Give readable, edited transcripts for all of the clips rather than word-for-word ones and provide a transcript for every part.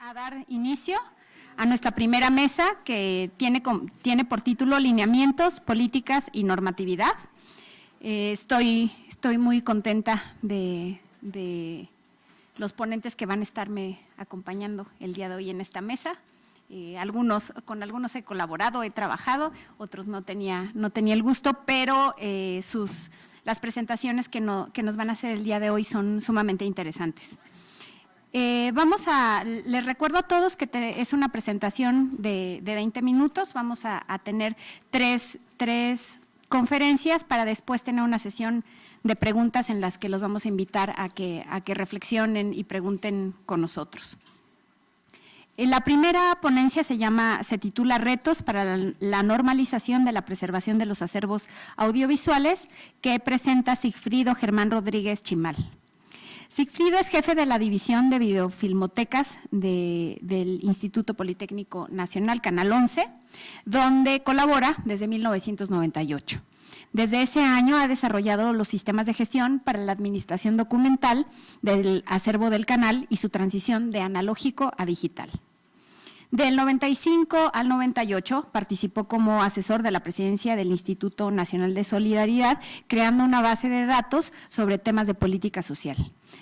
A dar inicio a nuestra primera mesa que tiene por título Lineamientos, Políticas y Normatividad. Estoy muy contenta de los ponentes que van a estarme acompañando el día de hoy en esta mesa. Con algunos he colaborado, he trabajado, otros no tenía el gusto, pero las presentaciones que nos van a hacer el día de hoy son sumamente interesantes. Les recuerdo a todos que es una presentación de 20 minutos, vamos a tener tres conferencias para después tener una sesión de preguntas en las que los vamos a invitar a que reflexionen y pregunten con nosotros. La primera ponencia se titula Retos para la normalización de la preservación de los acervos audiovisuales, que presenta Sigfrido Germán Rodríguez Chimal. Sigfrido es jefe de la División de Videofilmotecas del Instituto Politécnico Nacional, Canal 11, donde colabora desde 1998. Desde ese año ha desarrollado los sistemas de gestión para la administración documental del acervo del canal y su transición de analógico a digital. Del 95 al 98 participó como asesor de la presidencia del Instituto Nacional de Solidaridad, creando una base de datos sobre temas de política social.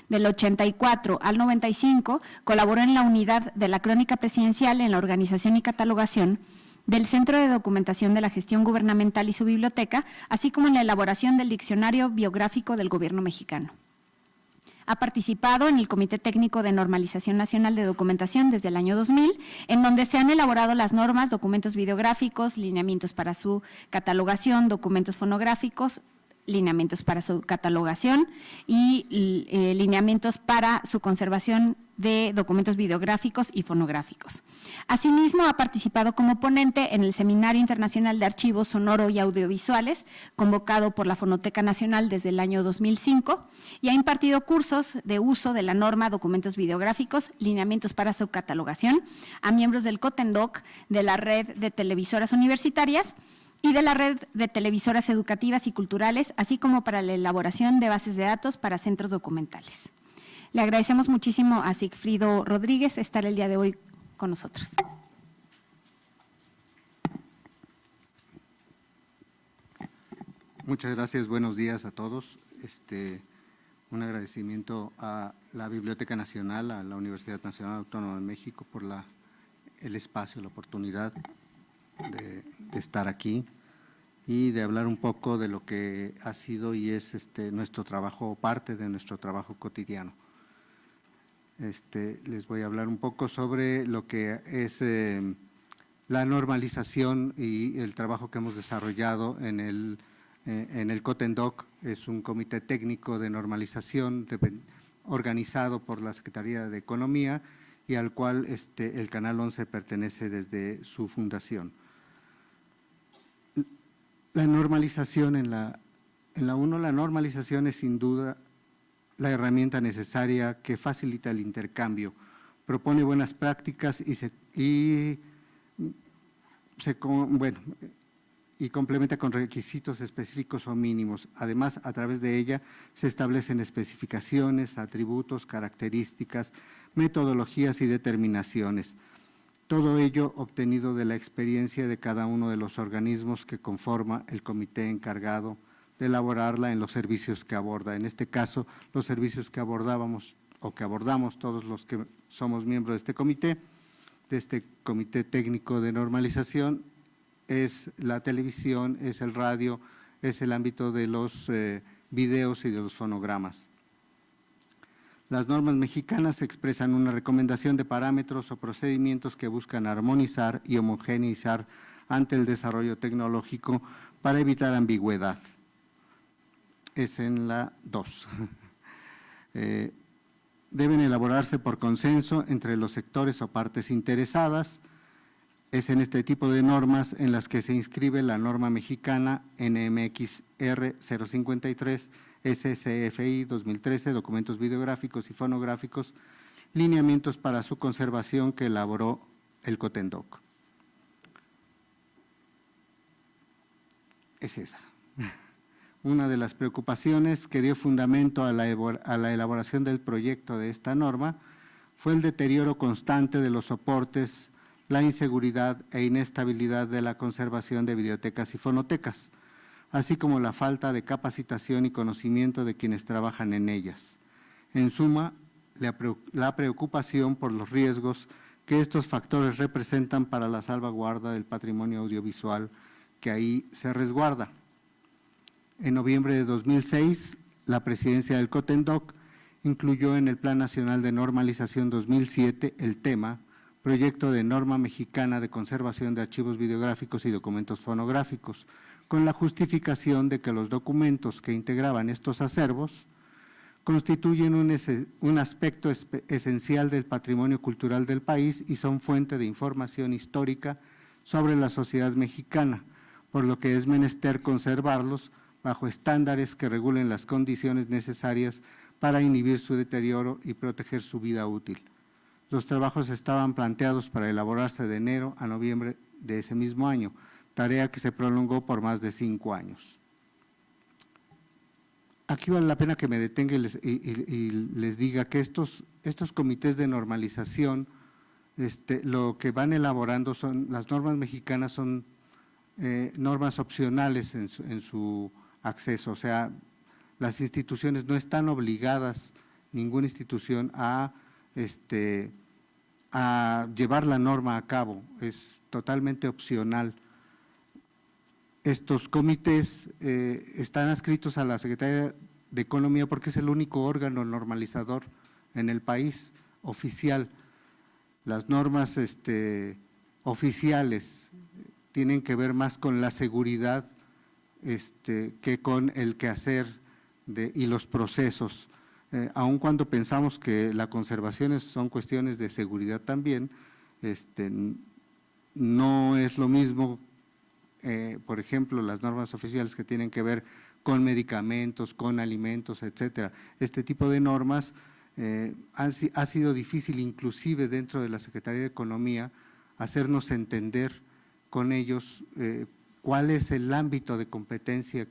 Del 84 al 95 colaboró en la unidad de la crónica presidencial en la organización y catalogación del Centro de Documentación de la Gestión Gubernamental y su biblioteca, así como en la elaboración del Diccionario Biográfico del Gobierno Mexicano. Ha participado en el Comité Técnico de Normalización Nacional de Documentación desde el año 2000, en donde se han elaborado las normas, documentos videográficos, lineamientos para su catalogación, documentos fonográficos, lineamientos para su catalogación y lineamientos para su conservación de documentos videográficos y fonográficos. Asimismo, ha participado como ponente en el Seminario Internacional de Archivos Sonoro y Audiovisuales, convocado por la Fonoteca Nacional desde el año 2005, y ha impartido cursos de uso de la norma documentos videográficos, lineamientos para su catalogación, a miembros del COTENDOC, de la Red de Televisoras Universitarias y de la Red de Televisoras Educativas y Culturales, así como para la elaboración de bases de datos para centros documentales. Le agradecemos muchísimo a Sigfrido Rodríguez estar el día de hoy con nosotros. Muchas gracias, buenos días a todos. Un agradecimiento a la Biblioteca Nacional, a la Universidad Nacional Autónoma de México por el espacio, la oportunidad de estar aquí y de hablar un poco de lo que ha sido y es nuestro trabajo, parte de nuestro trabajo cotidiano. Les voy a hablar un poco sobre lo que es la normalización y el trabajo que hemos desarrollado en el COTENDOC. Es un comité técnico de normalización organizado por la Secretaría de Economía y al cual el Canal 11 pertenece desde su fundación. La normalización la normalización es sin duda la herramienta necesaria que facilita el intercambio, propone buenas prácticas y complementa con requisitos específicos o mínimos. Además, a través de ella se establecen especificaciones, atributos, características, metodologías y determinaciones. Todo ello obtenido de la experiencia de cada uno de los organismos que conforma el comité encargado de elaborarla en los servicios que aborda. En este caso, los servicios que abordamos todos los que somos miembros de este comité técnico de normalización, es la televisión, es el radio, es el ámbito de los videos y de los fonogramas. Las normas mexicanas expresan una recomendación de parámetros o procedimientos que buscan armonizar y homogeneizar ante el desarrollo tecnológico para evitar ambigüedad. Es en la 2. Deben elaborarse por consenso entre los sectores o partes interesadas. Es en este tipo de normas en las que se inscribe la norma mexicana NMXR 053, SCFI 2013, documentos videográficos y fonográficos, lineamientos para su conservación que elaboró el COTENDOC. Es esa. Una de las preocupaciones que dio fundamento a la elaboración del proyecto de esta norma fue el deterioro constante de los soportes, la inseguridad e inestabilidad de la conservación de bibliotecas y fonotecas, así como la falta de capacitación y conocimiento de quienes trabajan en ellas. En suma, la preocupación por los riesgos que estos factores representan para la salvaguarda del patrimonio audiovisual que ahí se resguarda. En noviembre de 2006, la presidencia del COTENDOC incluyó en el Plan Nacional de Normalización 2007 el tema Proyecto de Norma Mexicana de Conservación de Archivos Videográficos y Documentos Fonográficos, con la justificación de que los documentos que integraban estos acervos constituyen un aspecto esencial del patrimonio cultural del país y son fuente de información histórica sobre la sociedad mexicana, por lo que es menester conservarlos bajo estándares que regulen las condiciones necesarias para inhibir su deterioro y proteger su vida útil. Los trabajos estaban planteados para elaborarse de enero a noviembre de ese mismo año, tarea que se prolongó por más de 5 años. Aquí vale la pena que me detenga y les diga que estos comités de normalización, lo que van elaborando son, las normas mexicanas son normas opcionales en su acceso, o sea, las instituciones no están obligadas, ninguna institución, a llevar la norma a cabo, es totalmente opcional. Estos comités están adscritos a la Secretaría de Economía porque es el único órgano normalizador en el país oficial. Las normas oficiales tienen que ver más con la seguridad que con el quehacer y los procesos. Aun cuando pensamos que la conservación son cuestiones de seguridad también, no es lo mismo. Por ejemplo, las normas oficiales que tienen que ver con medicamentos, con alimentos, etcétera. Este tipo de normas ha sido difícil, inclusive dentro de la Secretaría de Economía, hacernos entender con ellos cuál es el ámbito de competencia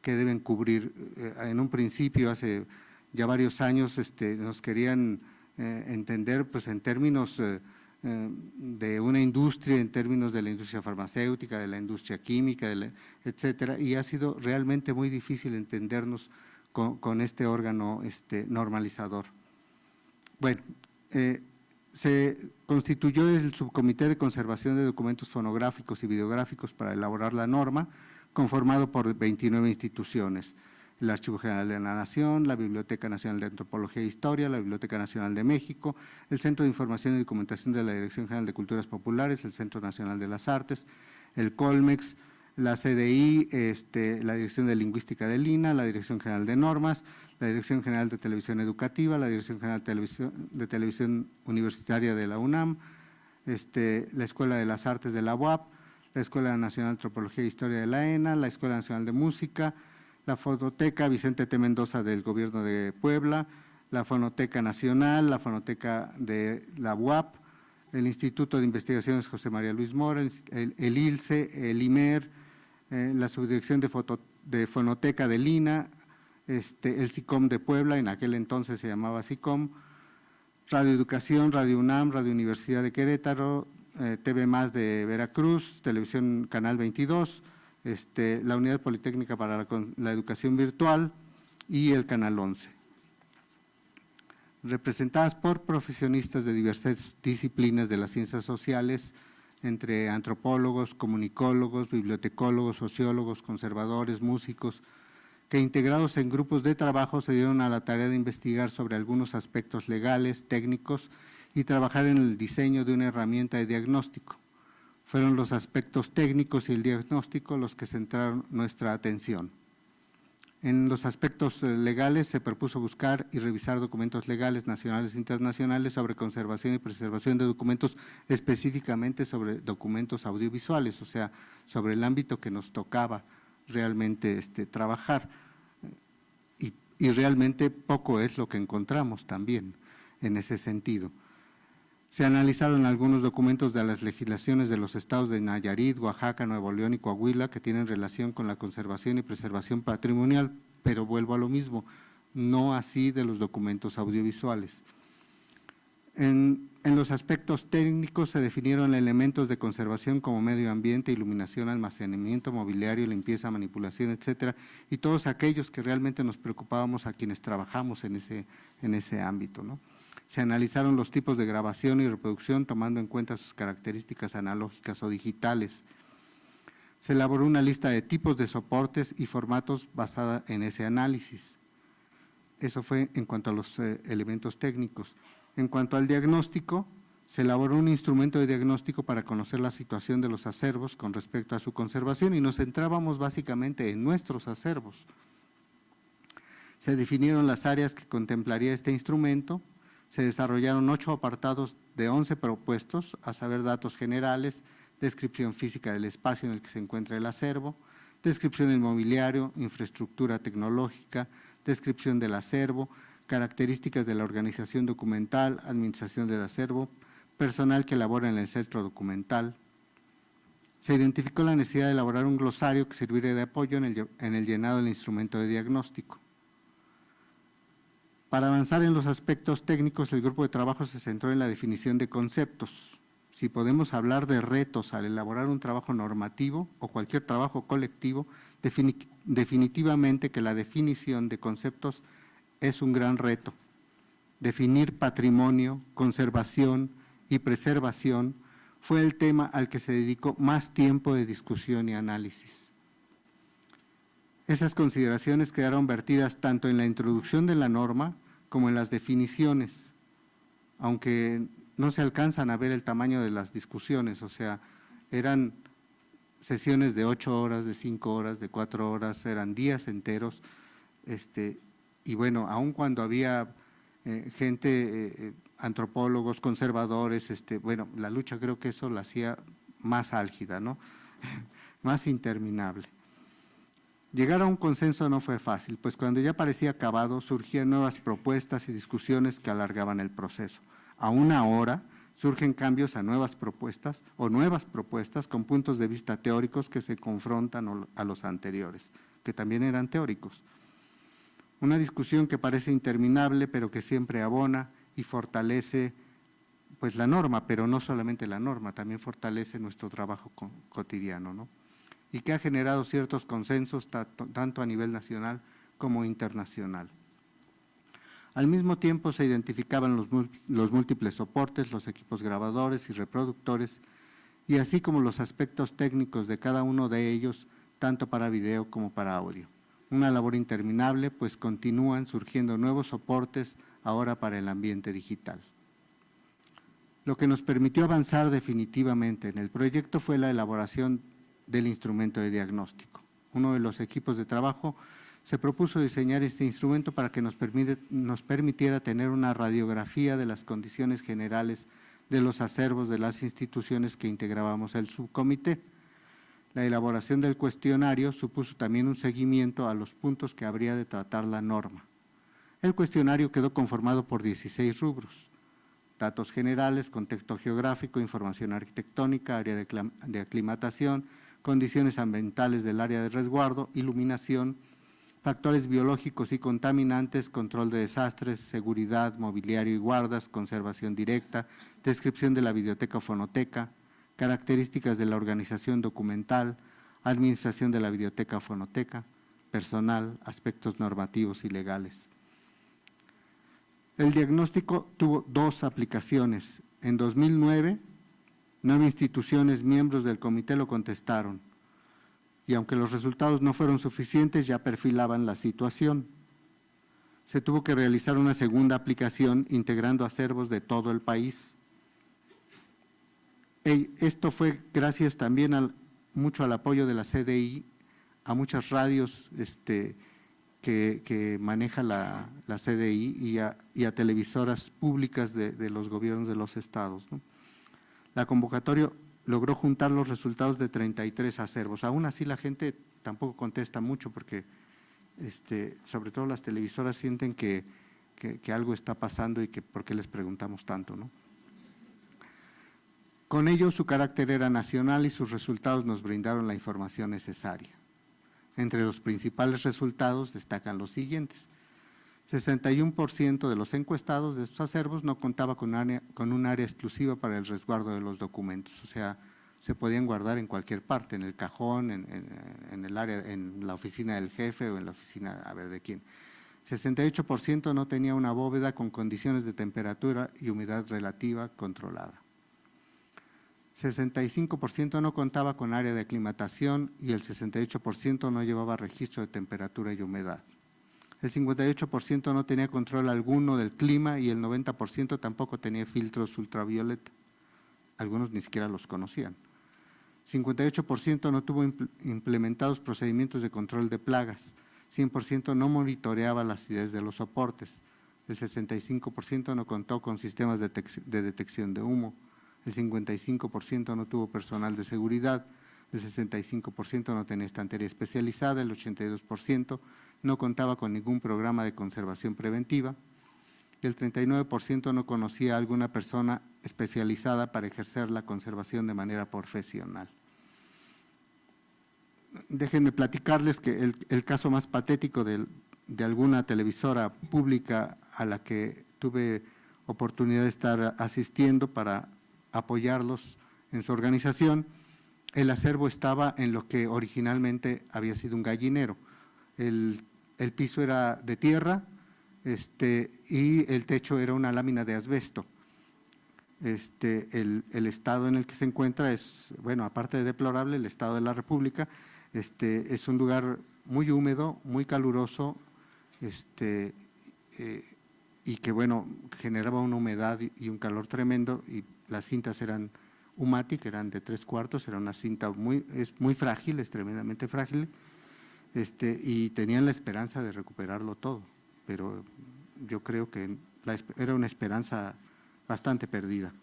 que deben cubrir. En un principio, hace ya varios años, nos querían entender pues en términos de una industria, en términos de la industria farmacéutica, de la industria química, etcétera, y ha sido realmente muy difícil entendernos con este órgano normalizador. Bueno, se constituyó el Subcomité de Conservación de Documentos Fonográficos y Videográficos para elaborar la norma, conformado por 29 instituciones. El Archivo General de la Nación, la Biblioteca Nacional de Antropología e Historia, la Biblioteca Nacional de México, el Centro de Información y Documentación de la Dirección General de Culturas Populares, el Centro Nacional de las Artes, el Colmex, la CDI, la Dirección de Lingüística del INAH, la Dirección General de Normas, la Dirección General de Televisión Educativa, la Dirección General de Televisión Universitaria de la UNAM, la Escuela de las Artes de la UAP, la Escuela Nacional de Antropología e Historia de la ENA, la Escuela Nacional de Música, la Fonoteca Vicente T. Mendoza del Gobierno de Puebla, la Fonoteca Nacional, la Fonoteca de la UAP, el Instituto de Investigaciones José María Luis Mora, el ILCE, el IMER, la Subdirección de Fonoteca del INAH, el SICOM de Puebla, en aquel entonces se llamaba SICOM, Radio Educación, Radio UNAM, Radio Universidad de Querétaro, TV Más de Veracruz, Televisión Canal 22, la Unidad Politécnica para la Educación Virtual y el Canal 11. Representadas por profesionistas de diversas disciplinas de las ciencias sociales, entre antropólogos, comunicólogos, bibliotecólogos, sociólogos, conservadores, músicos, que integrados en grupos de trabajo se dieron a la tarea de investigar sobre algunos aspectos legales, técnicos y trabajar en el diseño de una herramienta de diagnóstico. Fueron los aspectos técnicos y el diagnóstico los que centraron nuestra atención. En los aspectos legales se propuso buscar y revisar documentos legales nacionales e internacionales sobre conservación y preservación de documentos, específicamente sobre documentos audiovisuales, o sea, sobre el ámbito que nos tocaba realmente trabajar. Y realmente poco es lo que encontramos también en ese sentido. Se analizaron algunos documentos de las legislaciones de los estados de Nayarit, Oaxaca, Nuevo León y Coahuila que tienen relación con la conservación y preservación patrimonial, pero vuelvo a lo mismo, no así de los documentos audiovisuales. En los aspectos técnicos se definieron elementos de conservación como medio ambiente, iluminación, almacenamiento, mobiliario, limpieza, manipulación, etcétera, y todos aquellos que realmente nos preocupábamos a quienes trabajamos en ese ámbito, ¿no? Se analizaron los tipos de grabación y reproducción tomando en cuenta sus características analógicas o digitales. Se elaboró una lista de tipos de soportes y formatos basada en ese análisis. Eso fue en cuanto a los elementos técnicos. En cuanto al diagnóstico, se elaboró un instrumento de diagnóstico para conocer la situación de los acervos con respecto a su conservación y nos centrábamos básicamente en nuestros acervos. Se definieron las áreas que contemplaría este instrumento, se desarrollaron 8 apartados de 11 propuestos, a saber datos generales, descripción física del espacio en el que se encuentra el acervo, descripción del mobiliario, infraestructura tecnológica, descripción del acervo, características de la organización documental, administración del acervo, personal que labora en el centro documental. Se identificó la necesidad de elaborar un glosario que sirviera de apoyo en el llenado del instrumento de diagnóstico. Para avanzar en los aspectos técnicos, el grupo de trabajo se centró en la definición de conceptos. Si podemos hablar de retos al elaborar un trabajo normativo o cualquier trabajo colectivo, definitivamente que la definición de conceptos es un gran reto. Definir patrimonio, conservación y preservación fue el tema al que se dedicó más tiempo de discusión y análisis. Esas consideraciones quedaron vertidas tanto en la introducción de la norma como en las definiciones, aunque no se alcanzan a ver el tamaño de las discusiones, o sea, eran sesiones de 8 horas, de 5 horas, de 4 horas, eran días enteros, y bueno, aun cuando había gente, antropólogos, conservadores, bueno, la lucha creo que eso la hacía más álgida, ¿no? Más interminable. Llegar a un consenso no fue fácil, pues cuando ya parecía acabado surgían nuevas propuestas y discusiones que alargaban el proceso. Aún ahora surgen cambios a nuevas propuestas con puntos de vista teóricos que se confrontan a los anteriores, que también eran teóricos. Una discusión que parece interminable, pero que siempre abona y fortalece pues la norma, pero no solamente la norma, también fortalece nuestro trabajo cotidiano, ¿no? Y que ha generado ciertos consensos tanto a nivel nacional como internacional. Al mismo tiempo se identificaban los múltiples soportes, los equipos grabadores y reproductores, y así como los aspectos técnicos de cada uno de ellos, tanto para video como para audio. Una labor interminable, pues continúan surgiendo nuevos soportes ahora para el ambiente digital. Lo que nos permitió avanzar definitivamente en el proyecto fue la elaboración del instrumento de diagnóstico. Uno de los equipos de trabajo se propuso diseñar este instrumento para que nos permitiera tener una radiografía de las condiciones generales de los acervos de las instituciones que integrábamos el subcomité. La elaboración del cuestionario supuso también un seguimiento a los puntos que habría de tratar la norma. El cuestionario quedó conformado por 16 rubros: datos generales, contexto geográfico, información arquitectónica, área de aclimatación, condiciones ambientales del área de resguardo, iluminación, factores biológicos y contaminantes, control de desastres, seguridad, mobiliario y guardas, conservación directa, descripción de la biblioteca o fonoteca, características de la organización documental, administración de la biblioteca o fonoteca, personal, aspectos normativos y legales. El diagnóstico tuvo 2 aplicaciones. En 2009, 9 instituciones miembros del comité lo contestaron, y aunque los resultados no fueron suficientes, ya perfilaban la situación. Se tuvo que realizar una segunda aplicación integrando acervos de todo el país. Esto fue gracias también mucho al apoyo de la CDI, a muchas radios que maneja la CDI y a televisoras públicas de los gobiernos de los estados, ¿no? La convocatoria logró juntar los resultados de 33 acervos. Aún así la gente tampoco contesta mucho porque sobre todo las televisoras sienten que algo está pasando y que por qué les preguntamos tanto, ¿no? Con ello su carácter era nacional y sus resultados nos brindaron la información necesaria. Entre los principales resultados destacan los siguientes. 61% de los encuestados de estos acervos no contaba con un área exclusiva para el resguardo de los documentos, o sea, se podían guardar en cualquier parte, en el cajón, en el área, en la oficina del jefe o en la oficina, a ver de quién. 68% no tenía una bóveda con condiciones de temperatura y humedad relativa controlada. 65% no contaba con área de aclimatación y el 68% no llevaba registro de temperatura y humedad. El 58% no tenía control alguno del clima y el 90% tampoco tenía filtros ultravioleta. Algunos ni siquiera los conocían. 58% no tuvo implementados procedimientos de control de plagas. 100% no monitoreaba la acidez de los soportes. El 65% no contó con sistemas de detección de humo. El 55% no tuvo personal de seguridad. El 65% no tenía estantería especializada. El 82% no contaba con ningún programa de conservación preventiva. Y el 39% no conocía a alguna persona especializada para ejercer la conservación de manera profesional. Déjenme platicarles que el caso más patético de alguna televisora pública a la que tuve oportunidad de estar asistiendo para apoyarlos en su organización, el acervo estaba en lo que originalmente había sido un gallinero. El piso era de tierra y el techo era una lámina de asbesto. El estado en el que se encuentra es, bueno, aparte de deplorable, el estado de la República, es un lugar muy húmedo, muy caluroso, y que, bueno, generaba una humedad y un calor tremendo, y las cintas eran Umatic, eran de 3/4, era una cinta es muy frágil, es tremendamente frágil, y tenían la esperanza de recuperarlo todo, pero yo creo que era una esperanza bastante perdida.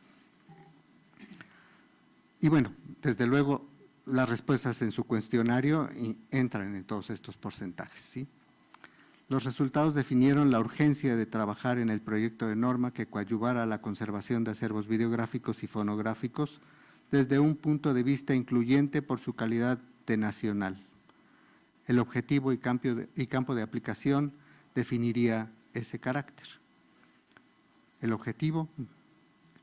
Y bueno, desde luego, las respuestas en su cuestionario entran en todos estos porcentajes, ¿sí? Los resultados definieron la urgencia de trabajar en el proyecto de norma que coadyuvara a la conservación de acervos videográficos y fonográficos desde un punto de vista incluyente por su calidad de nacional. El objetivo y campo de aplicación definiría ese carácter. El objetivo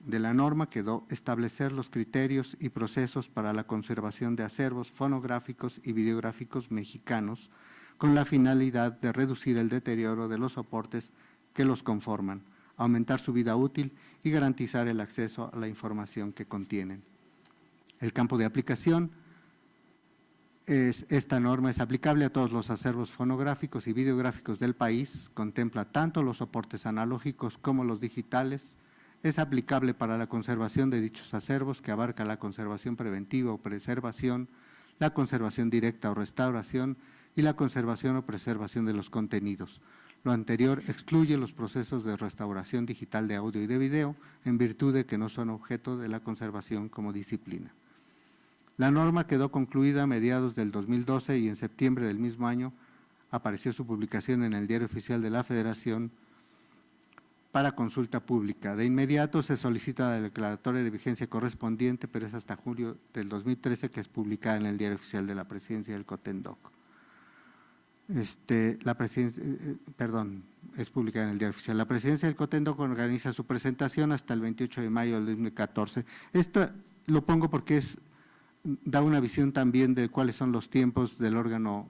de la norma quedó establecer los criterios y procesos para la conservación de acervos fonográficos y videográficos mexicanos con la finalidad de reducir el deterioro de los soportes que los conforman, aumentar su vida útil y garantizar el acceso a la información que contienen. El campo de aplicación esta norma es aplicable a todos los acervos fonográficos y videográficos del país, contempla tanto los soportes analógicos como los digitales, es aplicable para la conservación de dichos acervos que abarca la conservación preventiva o preservación, la conservación directa o restauración y la conservación o preservación de los contenidos. Lo anterior excluye los procesos de restauración digital de audio y de video en virtud de que no son objeto de la conservación como disciplina. La norma quedó concluida a mediados del 2012 y en septiembre del mismo año apareció su publicación en el Diario Oficial de la Federación para consulta pública. De inmediato se solicita la declaratoria de vigencia correspondiente, pero es hasta julio del 2013 que es publicada en el Diario Oficial de la Presidencia del COTENDOC. Es publicada en el Diario Oficial. La Presidencia del COTENDOC organiza su presentación hasta el 28 de mayo del 2014. Esto lo pongo porque da una visión también de cuáles son los tiempos del órgano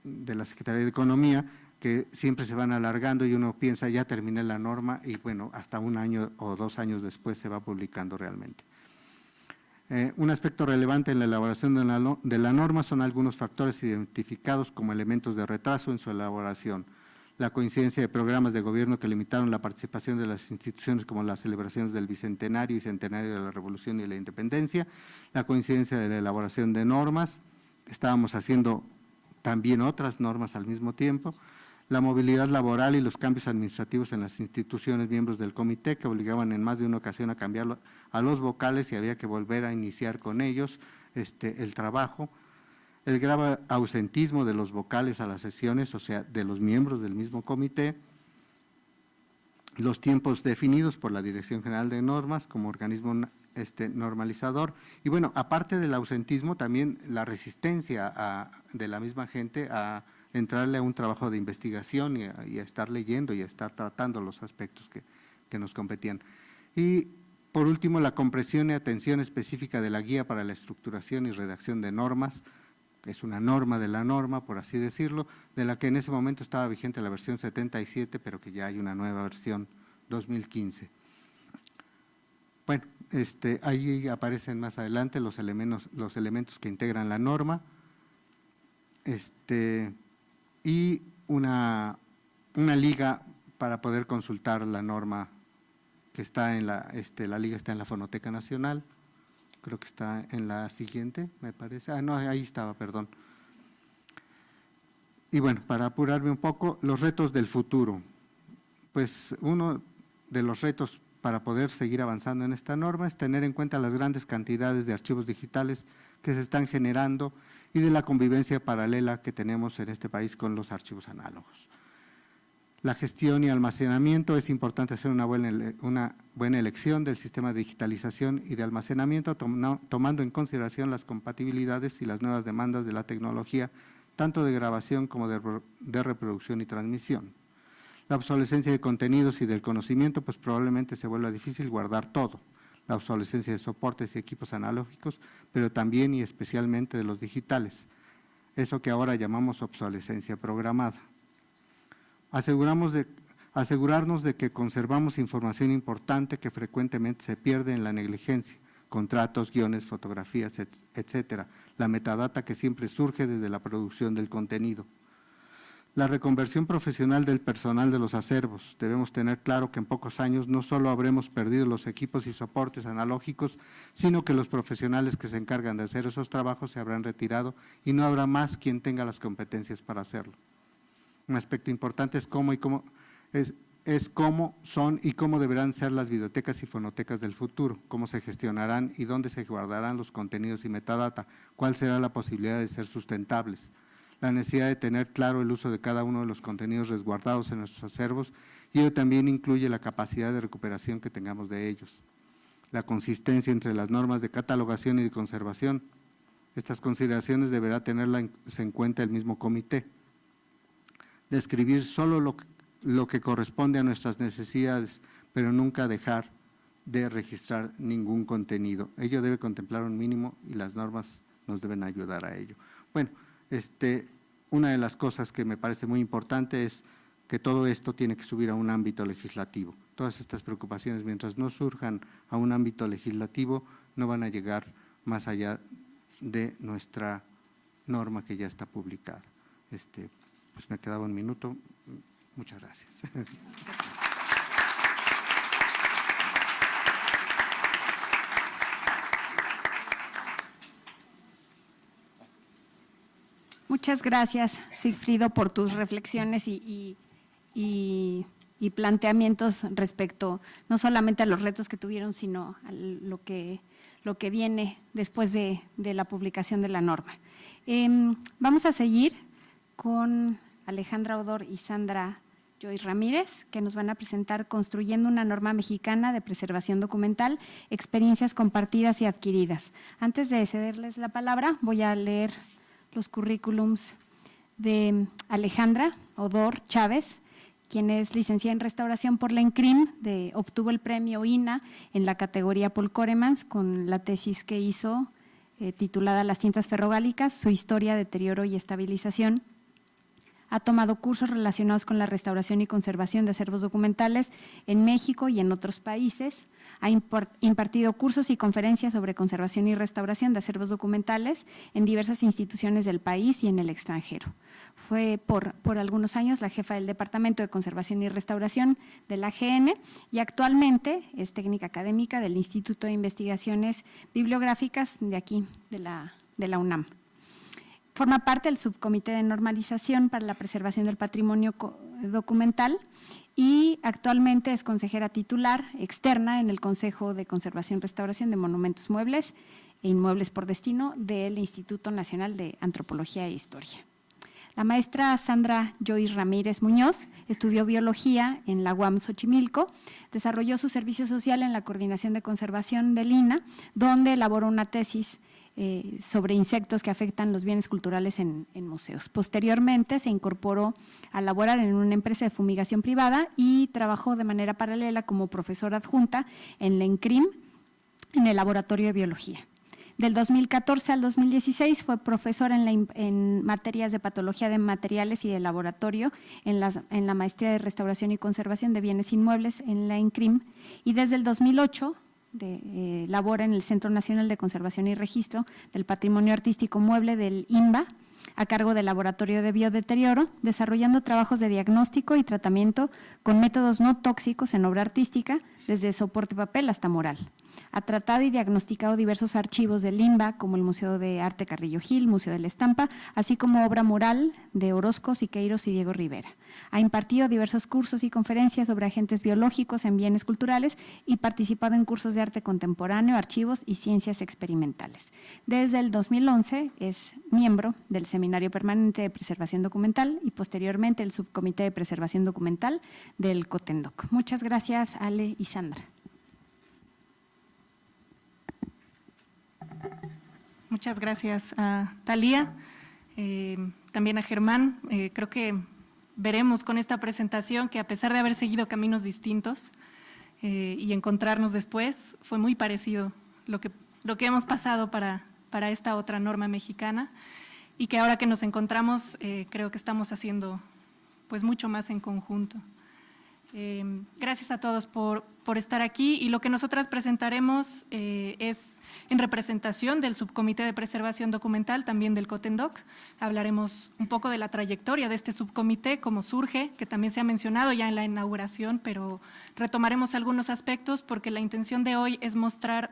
de la Secretaría de Economía, que siempre se van alargando y uno piensa ya terminé la norma y bueno, hasta un año o 2 años después se va publicando realmente. Un aspecto relevante en la elaboración de la norma son algunos factores identificados como elementos de retraso en su elaboración. La coincidencia de programas de gobierno que limitaron la participación de las instituciones como las celebraciones del Bicentenario y Centenario de la Revolución y la Independencia, la coincidencia de la elaboración de normas, estábamos haciendo también otras normas al mismo tiempo, la movilidad laboral y los cambios administrativos en las instituciones miembros del comité que obligaban en más de una ocasión a cambiar a los vocales y había que volver a iniciar con ellos el trabajo, el grave ausentismo de los vocales a las sesiones, o sea, de los miembros del mismo comité, los tiempos definidos por la Dirección General de Normas como organismo normalizador y bueno, aparte del ausentismo también la resistencia de la misma gente a entrarle a un trabajo de investigación y a estar leyendo y a estar tratando los aspectos que nos competían. Y por último, la comprensión y atención específica de la guía para la estructuración y redacción de normas. Es una norma de la norma, por así decirlo, de la que en ese momento estaba vigente la versión 77, pero que ya hay una nueva versión 2015. Bueno, ahí aparecen más adelante los elementos que integran la norma, y una liga para poder consultar la norma que está en la liga está en la Fonoteca Nacional. Creo que está en la siguiente, me parece. No, ahí estaba, perdón. Y bueno, para apurarme un poco, los retos del futuro. Pues uno de los retos para poder seguir avanzando en esta norma es tener en cuenta las grandes cantidades de archivos digitales que se están generando y de la convivencia paralela que tenemos en este país con los archivos análogos. La gestión y almacenamiento, es importante hacer una buena elección del sistema de digitalización y de almacenamiento, tomando en consideración las compatibilidades y las nuevas demandas de la tecnología, tanto de grabación como de reproducción y transmisión. La obsolescencia de contenidos y del conocimiento, pues probablemente se vuelva difícil guardar todo. La obsolescencia de soportes y equipos analógicos, pero también y especialmente de los digitales. Eso que ahora llamamos obsolescencia programada. Asegurarnos de que conservamos información importante que frecuentemente se pierde en la negligencia, contratos, guiones, fotografías, etcétera, la metadata que siempre surge desde la producción del contenido. La reconversión profesional del personal de los acervos. Debemos tener claro que en pocos años no solo habremos perdido los equipos y soportes analógicos, sino que los profesionales que se encargan de hacer esos trabajos se habrán retirado y no habrá más quien tenga las competencias para hacerlo. Un aspecto importante es cómo son y cómo deberán ser las bibliotecas y fonotecas del futuro, cómo se gestionarán y dónde se guardarán los contenidos y metadata, cuál será la posibilidad de ser sustentables, la necesidad de tener claro el uso de cada uno de los contenidos resguardados en nuestros acervos, y ello también incluye la capacidad de recuperación que tengamos de ellos. La consistencia entre las normas de catalogación y de conservación. Estas consideraciones deberá tenerlas en cuenta el mismo comité. Describir solo lo que corresponde a nuestras necesidades, pero nunca dejar de registrar ningún contenido. Ello debe contemplar un mínimo y las normas nos deben ayudar a ello. Bueno, una de las cosas que me parece muy importante es que todo esto tiene que subir a un ámbito legislativo. Todas estas preocupaciones, mientras no surjan a un ámbito legislativo, no van a llegar más allá de nuestra norma que ya está publicada. Pues me quedaba un minuto. Muchas gracias. Muchas gracias, Sigfrido, por tus reflexiones y planteamientos respecto no solamente a los retos que tuvieron, sino a lo que viene después de la publicación de la norma. Vamos a seguir con Alejandra Odor y Sandra Joyce Ramírez, que nos van a presentar Construyendo una norma mexicana de preservación documental, experiencias compartidas y adquiridas. Antes de cederles la palabra, voy a leer los currículums de Alejandra Odor Chávez, quien es licenciada en restauración por la ENCRIM, obtuvo el premio INA en la categoría Paul Koremans con la tesis que hizo titulada Las tintas ferrogálicas, su historia, deterioro y estabilización. Ha tomado cursos relacionados con la restauración y conservación de acervos documentales en México y en otros países. Ha impartido cursos y conferencias sobre conservación y restauración de acervos documentales en diversas instituciones del país y en el extranjero. Fue por algunos años la jefa del Departamento de Conservación y Restauración de la AGN y actualmente es técnica académica del Instituto de Investigaciones Bibliográficas de aquí, de la UNAM. Forma parte del Subcomité de Normalización para la Preservación del Patrimonio Documental y actualmente es consejera titular externa en el Consejo de Conservación y Restauración de Monumentos Muebles e Inmuebles por Destino del Instituto Nacional de Antropología e Historia. La maestra Sandra Joyce Ramírez Muñoz estudió biología en la UAM Xochimilco, desarrolló su servicio social en la Coordinación de Conservación del INAH, donde elaboró una tesis sobre insectos que afectan los bienes culturales en museos. Posteriormente se incorporó a laborar en una empresa de fumigación privada y trabajó de manera paralela como profesora adjunta en la INCRIM, en el Laboratorio de Biología. Del 2014 al 2016 fue profesora en materias de patología de materiales y de laboratorio en la maestría de restauración y conservación de bienes inmuebles en la INCRIM, y desde el 2008 labora en el Centro Nacional de Conservación y Registro del Patrimonio Artístico Mueble del INBA, a cargo del Laboratorio de Biodeterioro, desarrollando trabajos de diagnóstico y tratamiento con métodos no tóxicos en obra artística, desde soporte papel hasta mural. Ha tratado y diagnosticado diversos archivos del INBA, como el Museo de Arte Carrillo Gil, Museo de la Estampa, así como obra mural de Orozco, Siqueiros y Diego Rivera. Ha impartido diversos cursos y conferencias sobre agentes biológicos en bienes culturales y participado en cursos de arte contemporáneo, archivos y ciencias experimentales. Desde el 2011 es miembro del Seminario Permanente de Preservación Documental y posteriormente el Subcomité de Preservación Documental del COTENDOC. Muchas gracias, Ale y Sandra. Muchas gracias a Thalía, también a Germán. Creo que veremos con esta presentación que, a pesar de haber seguido caminos distintos y encontrarnos después, fue muy parecido lo que hemos pasado para esta otra norma mexicana, y que ahora que nos encontramos creo que estamos haciendo pues mucho más en conjunto. Gracias a todos por estar aquí, y lo que nosotras presentaremos es en representación del Subcomité de Preservación Documental, también del COTENDOC. Hablaremos un poco de la trayectoria de este subcomité, cómo surge, que también se ha mencionado ya en la inauguración, pero retomaremos algunos aspectos porque la intención de hoy es mostrar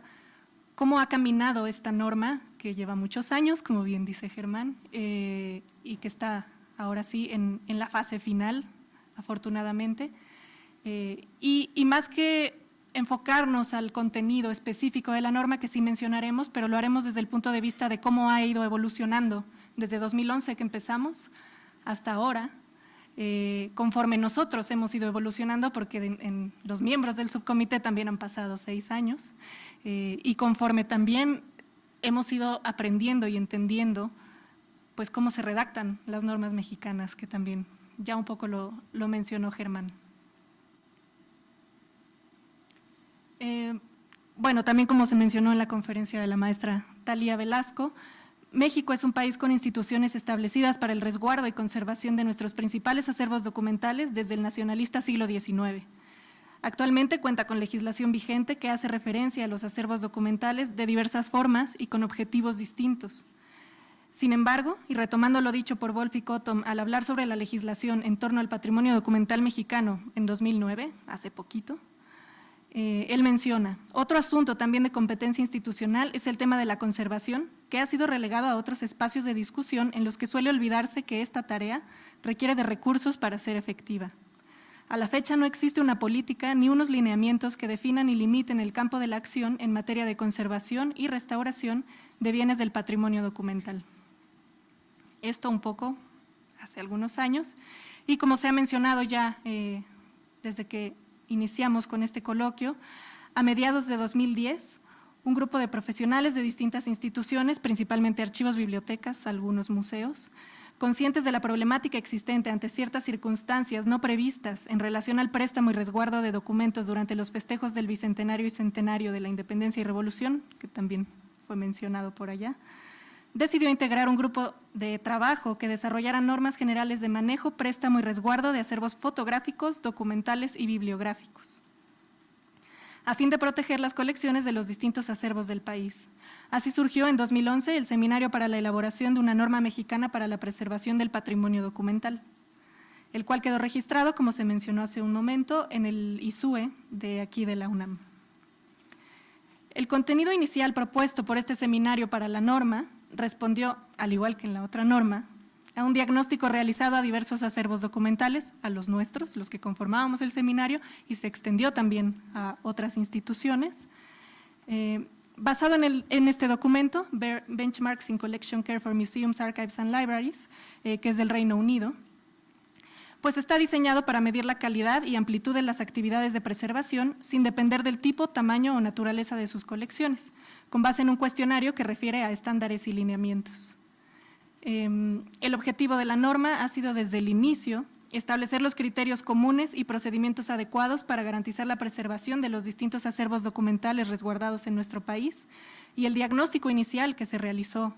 cómo ha caminado esta norma, que lleva muchos años, como bien dice Germán, y que está ahora sí en la fase final, afortunadamente. Y más que enfocarnos al contenido específico de la norma, que sí mencionaremos, pero lo haremos desde el punto de vista de cómo ha ido evolucionando desde 2011 que empezamos hasta ahora, conforme nosotros hemos ido evolucionando, porque en los miembros del subcomité también han pasado 6 años, y conforme también hemos ido aprendiendo y entendiendo pues cómo se redactan las normas mexicanas, que también ya un poco lo mencionó Germán. Bueno, también como se mencionó en la conferencia de la maestra Thalía Velasco, México es un país con instituciones establecidas para el resguardo y conservación de nuestros principales acervos documentales desde el nacionalista siglo XIX. Actualmente cuenta con legislación vigente que hace referencia a los acervos documentales de diversas formas y con objetivos distintos. Sin embargo, y retomando lo dicho por Wolf y Cottom al hablar sobre la legislación en torno al patrimonio documental mexicano en 2009, hace poquito, él menciona: otro asunto también de competencia institucional es el tema de la conservación, que ha sido relegado a otros espacios de discusión en los que suele olvidarse que esta tarea requiere de recursos para ser efectiva. A la fecha no existe una política ni unos lineamientos que definan y limiten el campo de la acción en materia de conservación y restauración de bienes del patrimonio documental. Esto un poco hace algunos años, y como se ha mencionado ya desde que iniciamos con este coloquio, a mediados de 2010, un grupo de profesionales de distintas instituciones, principalmente archivos, bibliotecas, algunos museos, conscientes de la problemática existente ante ciertas circunstancias no previstas en relación al préstamo y resguardo de documentos durante los festejos del Bicentenario y Centenario de la Independencia y Revolución, que también fue mencionado por allá, decidió integrar un grupo de trabajo que desarrollara normas generales de manejo, préstamo y resguardo de acervos fotográficos, documentales y bibliográficos, a fin de proteger las colecciones de los distintos acervos del país. Así surgió en 2011 el Seminario para la elaboración de una norma mexicana para la preservación del patrimonio documental, el cual quedó registrado, como se mencionó hace un momento, en el ISUE de aquí de la UNAM. El contenido inicial propuesto por este seminario para la norma respondió, al igual que en la otra norma, a un diagnóstico realizado a diversos acervos documentales, a los nuestros, los que conformábamos el seminario, y se extendió también a otras instituciones. Basado en este documento, Benchmarks in Collection Care for Museums, Archives and Libraries, que es del Reino Unido, pues está diseñado para medir la calidad y amplitud de las actividades de preservación sin depender del tipo, tamaño o naturaleza de sus colecciones, con base en un cuestionario que refiere a estándares y lineamientos. El objetivo de la norma ha sido desde el inicio establecer los criterios comunes y procedimientos adecuados para garantizar la preservación de los distintos acervos documentales resguardados en nuestro país, y el diagnóstico inicial que se realizó,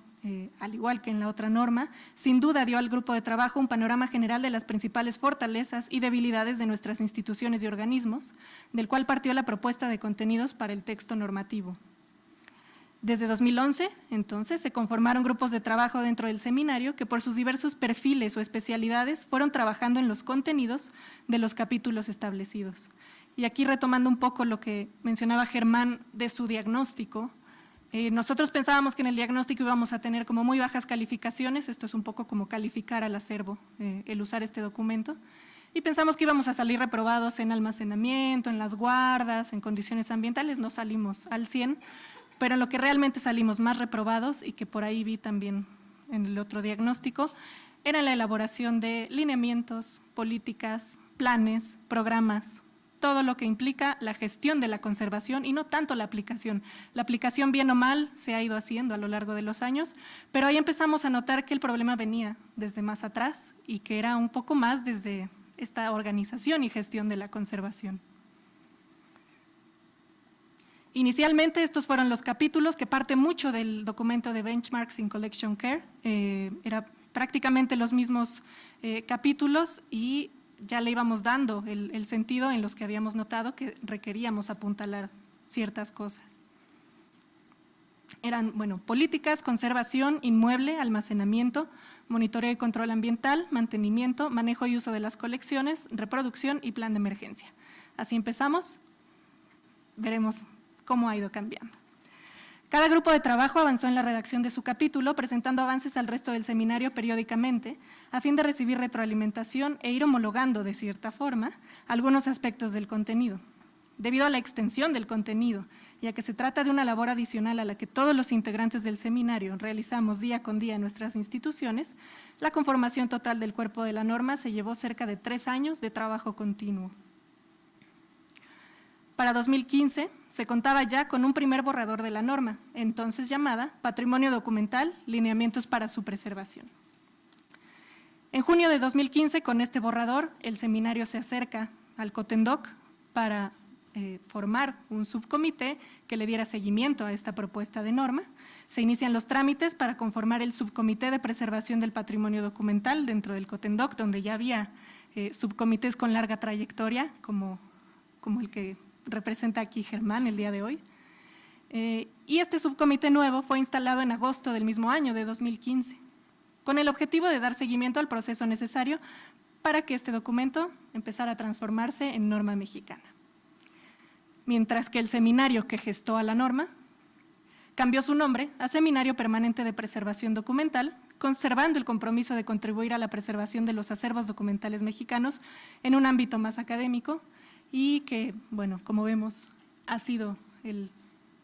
al igual que en la otra norma, sin duda dio al grupo de trabajo un panorama general de las principales fortalezas y debilidades de nuestras instituciones y organismos, del cual partió la propuesta de contenidos para el texto normativo. Desde 2011, entonces, se conformaron grupos de trabajo dentro del seminario que por sus diversos perfiles o especialidades fueron trabajando en los contenidos de los capítulos establecidos. Y aquí retomando un poco lo que mencionaba Germán de su diagnóstico, nosotros pensábamos que en el diagnóstico íbamos a tener como muy bajas calificaciones, esto es un poco como calificar al acervo, el usar este documento, y pensamos que íbamos a salir reprobados en almacenamiento, en las guardas, en condiciones ambientales, no salimos al 100%, pero en lo que realmente salimos más reprobados, y que por ahí vi también en el otro diagnóstico, era la elaboración de lineamientos, políticas, planes, programas, todo lo que implica la gestión de la conservación y no tanto la aplicación. La aplicación, bien o mal, se ha ido haciendo a lo largo de los años, pero ahí empezamos a notar que el problema venía desde más atrás y que era un poco más desde esta organización y gestión de la conservación. Inicialmente estos fueron los capítulos que parte mucho del documento de Benchmarks in Collection Care, era prácticamente los mismos capítulos y ya le íbamos dando el sentido en los que habíamos notado que requeríamos apuntalar ciertas cosas. Eran, bueno, políticas, conservación, inmueble, almacenamiento, monitoreo y control ambiental, mantenimiento, manejo y uso de las colecciones, reproducción y plan de emergencia. Así empezamos, veremos cómo ha ido cambiando. Cada grupo de trabajo avanzó en la redacción de su capítulo, presentando avances al resto del seminario periódicamente, a fin de recibir retroalimentación e ir homologando de cierta forma algunos aspectos del contenido. Debido a la extensión del contenido, ya que se trata de una labor adicional a la que todos los integrantes del seminario realizamos día con día en nuestras instituciones, la conformación total del cuerpo de la norma se llevó cerca de 3 años de trabajo continuo. Para 2015 se contaba ya con un primer borrador de la norma, entonces llamada Patrimonio Documental, Lineamientos para su Preservación. En junio de 2015, con este borrador, el seminario se acerca al COTENDOC para formar un subcomité que le diera seguimiento a esta propuesta de norma. Se inician los trámites para conformar el subcomité de preservación del patrimonio documental dentro del COTENDOC, donde ya había subcomités con larga trayectoria, como el que representa aquí Germán el día de hoy. Y este subcomité nuevo fue instalado en agosto del mismo año, de 2015, con el objetivo de dar seguimiento al proceso necesario para que este documento empezara a transformarse en norma mexicana. Mientras que el seminario que gestó a la norma cambió su nombre a Seminario Permanente de Preservación Documental, conservando el compromiso de contribuir a la preservación de los acervos documentales mexicanos en un ámbito más académico, y que, bueno, como vemos, ha sido el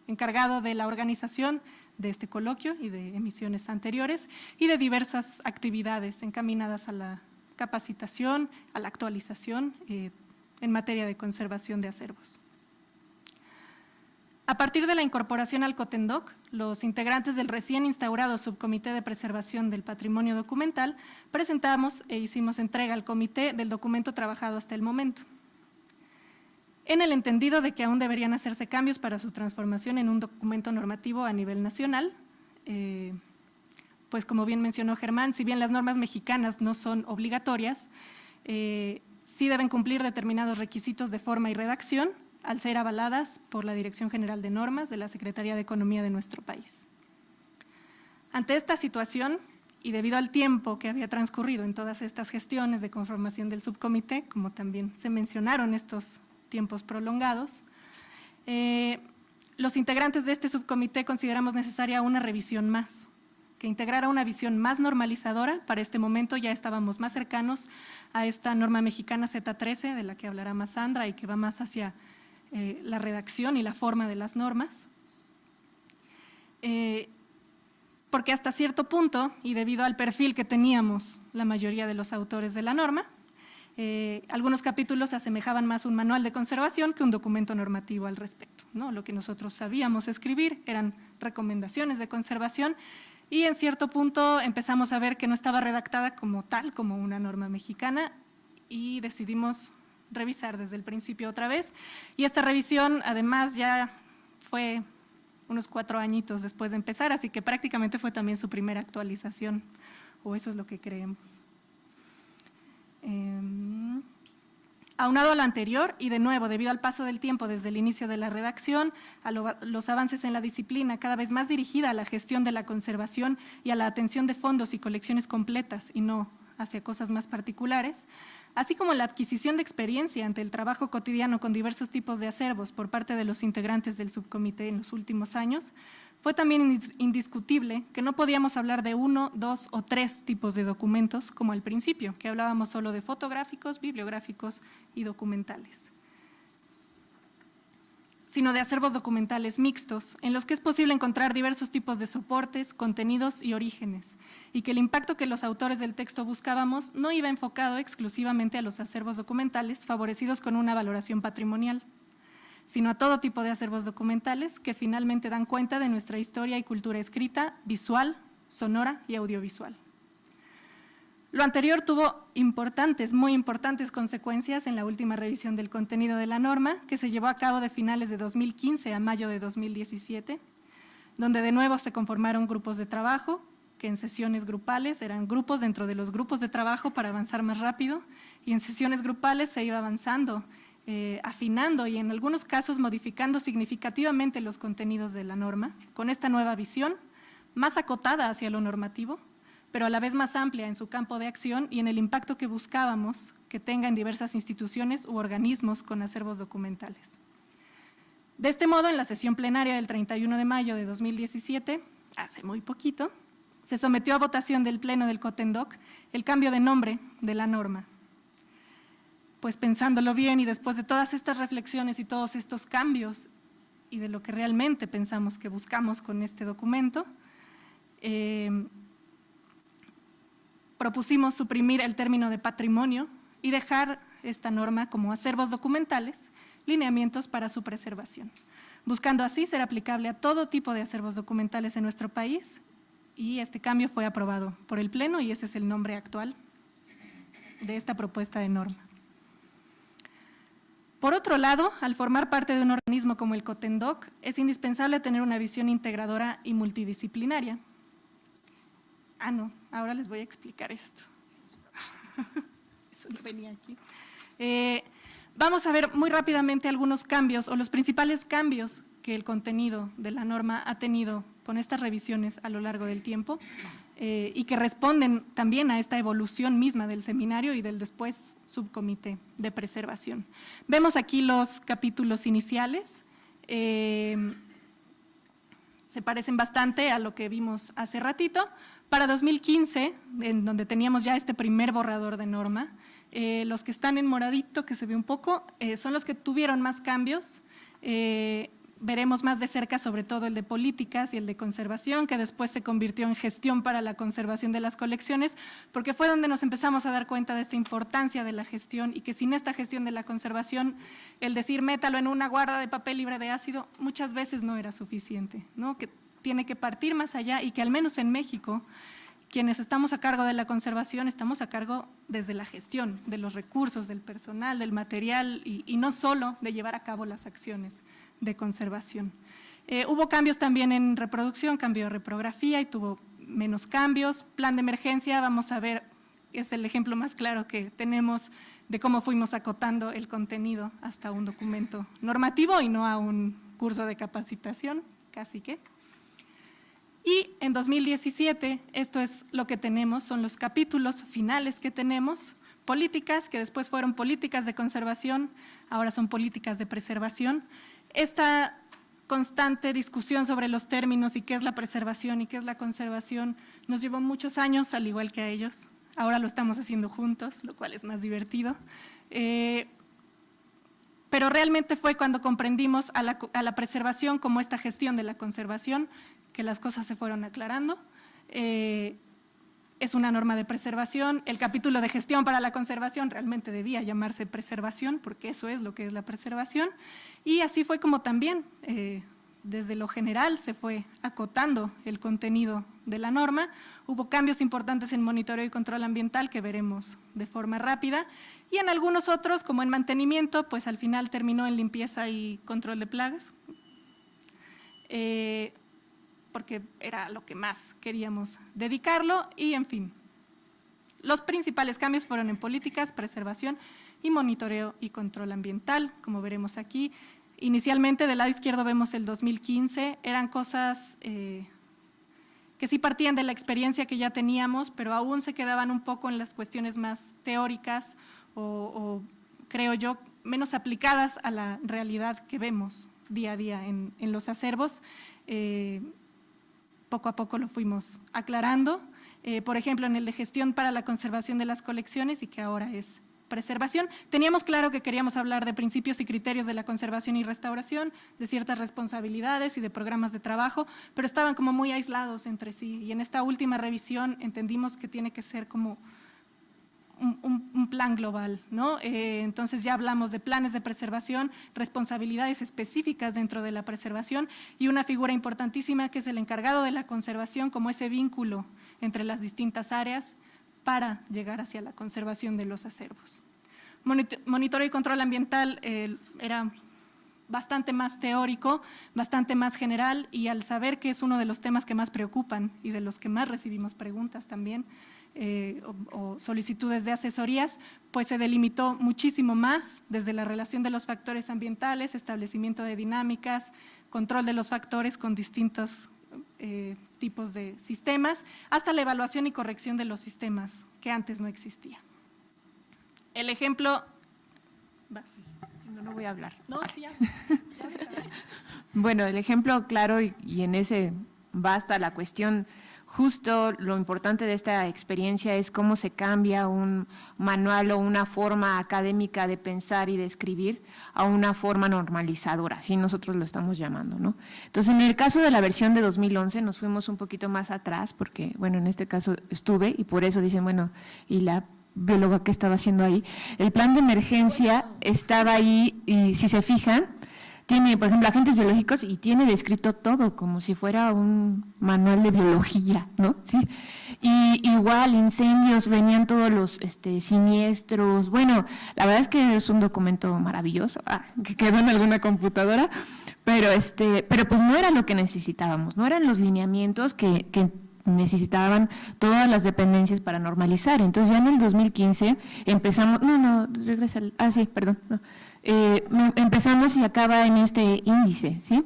encargado de la organización de este coloquio y de emisiones anteriores y de diversas actividades encaminadas a la capacitación, a la actualización en materia de conservación de acervos. A partir de la incorporación al COTENDOC, los integrantes del recién instaurado Subcomité de Preservación del Patrimonio Documental presentamos e hicimos entrega al comité del documento trabajado hasta el momento, en el entendido de que aún deberían hacerse cambios para su transformación en un documento normativo a nivel nacional. Pues como bien mencionó Germán, si bien las normas mexicanas no son obligatorias, sí deben cumplir determinados requisitos de forma y redacción al ser avaladas por la Dirección General de Normas de la Secretaría de Economía de nuestro país. Ante esta situación, y debido al tiempo que había transcurrido en todas estas gestiones de conformación del subcomité, como también se mencionaron estos tiempos prolongados, los integrantes de este subcomité consideramos necesaria una revisión más, que integrara una visión más normalizadora. Para este momento ya estábamos más cercanos a esta norma mexicana Z13, de la que hablará más Sandra, y que va más hacia la redacción y la forma de las normas, porque hasta cierto punto, y debido al perfil que teníamos la mayoría de los autores de la norma, Algunos capítulos se asemejaban más a un manual de conservación que un documento normativo al respecto, ¿no? Lo que nosotros sabíamos escribir eran recomendaciones de conservación y en cierto punto empezamos a ver que no estaba redactada como tal, como una norma mexicana, y decidimos revisar desde el principio otra vez. Y esta revisión además ya fue unos 4 añitos después de empezar, así que prácticamente fue también su primera actualización, o eso es lo que creemos. Aunado a lo anterior, y de nuevo, debido al paso del tiempo desde el inicio de la redacción, a los avances en la disciplina cada vez más dirigida a la gestión de la conservación y a la atención de fondos y colecciones completas y no hacia cosas más particulares, así como la adquisición de experiencia ante el trabajo cotidiano con diversos tipos de acervos por parte de los integrantes del subcomité en los últimos años, fue también indiscutible que no podíamos hablar de 1, 2 o 3 tipos de documentos como al principio, que hablábamos solo de fotográficos, bibliográficos y documentales, sino de acervos documentales mixtos, en los que es posible encontrar diversos tipos de soportes, contenidos y orígenes, y que el impacto que los autores del texto buscábamos no iba enfocado exclusivamente a los acervos documentales favorecidos con una valoración patrimonial, sino a todo tipo de acervos documentales que finalmente dan cuenta de nuestra historia y cultura escrita, visual, sonora y audiovisual. Lo anterior tuvo muy importantes consecuencias en la última revisión del contenido de la norma, que se llevó a cabo de finales de 2015 a mayo de 2017, donde de nuevo se conformaron grupos de trabajo, que en sesiones grupales eran grupos dentro de los grupos de trabajo para avanzar más rápido, y en sesiones grupales se iba avanzando, afinando y en algunos casos modificando significativamente los contenidos de la norma, con esta nueva visión, más acotada hacia lo normativo, pero a la vez más amplia en su campo de acción y en el impacto que buscábamos que tenga en diversas instituciones u organismos con acervos documentales. De este modo, en la sesión plenaria del 31 de mayo de 2017, hace muy poquito, se sometió a votación del Pleno del COTENDOC el cambio de nombre de la norma. Pues pensándolo bien y después de todas estas reflexiones y todos estos cambios y de lo que realmente pensamos que buscamos con este documento, propusimos suprimir el término de patrimonio y dejar esta norma como acervos documentales, lineamientos para su preservación, buscando así ser aplicable a todo tipo de acervos documentales en nuestro país, y este cambio fue aprobado por el Pleno y ese es el nombre actual de esta propuesta de norma. Por otro lado, al formar parte de un organismo como el COTENDOC, es indispensable tener una visión integradora y multidisciplinaria. No, ahora les voy a explicar esto. Eso no venía aquí. Vamos a ver muy rápidamente algunos cambios o los principales cambios que el contenido de la norma ha tenido con estas revisiones a lo largo del tiempo y que responden también a esta evolución misma del seminario y del después subcomité de preservación. Vemos aquí los capítulos iniciales, se parecen bastante a lo que vimos hace ratito. Para 2015, en donde teníamos ya este primer borrador de norma, los que están en moradito, que se ve un poco, son los que tuvieron más cambios. Veremos más de cerca sobre todo el de políticas y el de conservación, que después se convirtió en gestión para la conservación de las colecciones, porque fue donde nos empezamos a dar cuenta de esta importancia de la gestión y que sin esta gestión de la conservación, el decir métalo en una guarda de papel libre de ácido muchas veces no era suficiente, ¿no? Que tiene que partir más allá y que al menos en México, quienes estamos a cargo de la conservación, estamos a cargo desde la gestión de los recursos, del personal, del material y no solo de llevar a cabo las acciones de conservación. Hubo cambios también en reproducción, cambio de reprografía y tuvo menos cambios. Plan de emergencia, vamos a ver, es el ejemplo más claro que tenemos de cómo fuimos acotando el contenido hasta un documento normativo y no a un curso de capacitación, casi que. Y en 2017, esto es lo que tenemos, son los capítulos finales que tenemos, políticas, que después fueron políticas de conservación, ahora son políticas de preservación. Esta constante discusión sobre los términos y qué es la preservación y qué es la conservación nos llevó muchos años, al igual que a ellos. Ahora lo estamos haciendo juntos, lo cual es más divertido. Pero realmente fue cuando comprendimos a la preservación como esta gestión de la conservación que las cosas se fueron aclarando. es una norma de preservación. El capítulo de gestión para la conservación realmente debía llamarse preservación, porque eso es lo que es la preservación. Y así fue como también, desde lo general, se fue acotando el contenido de la norma. Hubo cambios importantes en monitoreo y control ambiental que veremos de forma rápida. Y en algunos otros, como en mantenimiento, pues al final terminó en limpieza y control de plagas. Porque era lo que más queríamos dedicarlo y, en fin. Los principales cambios fueron en políticas, preservación y monitoreo y control ambiental, como veremos aquí. Inicialmente, del lado izquierdo vemos el 2015, eran cosas que sí partían de la experiencia que ya teníamos, pero aún se quedaban un poco en las cuestiones más teóricas o creo yo, menos aplicadas a la realidad que vemos día a día en los acervos. Poco a poco lo fuimos aclarando, por ejemplo, en el de gestión para la conservación de las colecciones y que ahora es preservación. Teníamos claro que queríamos hablar de principios y criterios de la conservación y restauración, de ciertas responsabilidades y de programas de trabajo, pero estaban como muy aislados entre sí y en esta última revisión entendimos que tiene que ser como un plan global, ¿no? Entonces ya hablamos de planes de preservación, responsabilidades específicas dentro de la preservación y una figura importantísima que es el encargado de la conservación como ese vínculo entre las distintas áreas para llegar hacia la conservación de los acervos. Monitoreo y control ambiental era bastante más teórico, bastante más general y al saber que es uno de los temas que más preocupan y de los que más recibimos preguntas también, o solicitudes de asesorías, pues se delimitó muchísimo más desde la relación de los factores ambientales, establecimiento de dinámicas, control de los factores con distintos tipos de sistemas, hasta la evaluación y corrección de los sistemas que antes no existía. El ejemplo… Si no, no voy a hablar. No, sí, ya. Bueno, el ejemplo claro y en ese basta la cuestión. Justo lo importante de esta experiencia es cómo se cambia un manual o una forma académica de pensar y de escribir a una forma normalizadora, así nosotros lo estamos llamando, ¿no? Entonces, en el caso de la versión de 2011 nos fuimos un poquito más atrás porque, bueno, en este caso estuve y por eso dicen, bueno, ¿y la bióloga qué estaba haciendo ahí? El plan de emergencia estaba ahí y si se fijan, tiene, por ejemplo, agentes biológicos y tiene descrito todo como si fuera un manual de biología, ¿no? Sí. Y igual, incendios, venían todos los siniestros. Bueno, la verdad es que es un documento maravilloso, que quedó en alguna computadora, pero pues no era lo que necesitábamos, no eran los lineamientos que necesitaban todas las dependencias para normalizar. Entonces, ya en el 2015 empezamos, empezamos y acaba en este índice, ¿sí?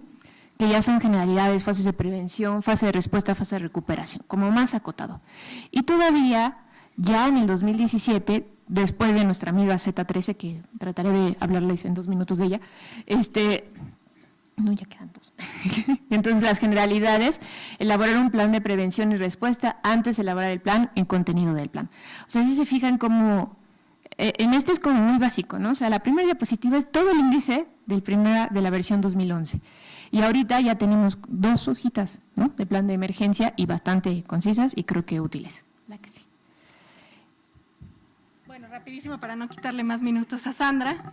Que ya son generalidades, fases de prevención, fase de respuesta, fase de recuperación, como más acotado. Y todavía, ya en el 2017, después de nuestra amiga Z13, que trataré de hablarles en 2 minutos de ella, no, ya quedan 2. Entonces, las generalidades, elaborar un plan de prevención y respuesta antes de elaborar el plan, en contenido del plan. O sea, si se fijan como, en este es como muy básico, ¿no? O sea, la primera diapositiva es todo el índice de la versión 2011. Y ahorita ya tenemos 2 hojitas, ¿no? De plan de emergencia y bastante concisas y creo que útiles. La que sí. Bueno, rapidísimo para no quitarle más minutos a Sandra.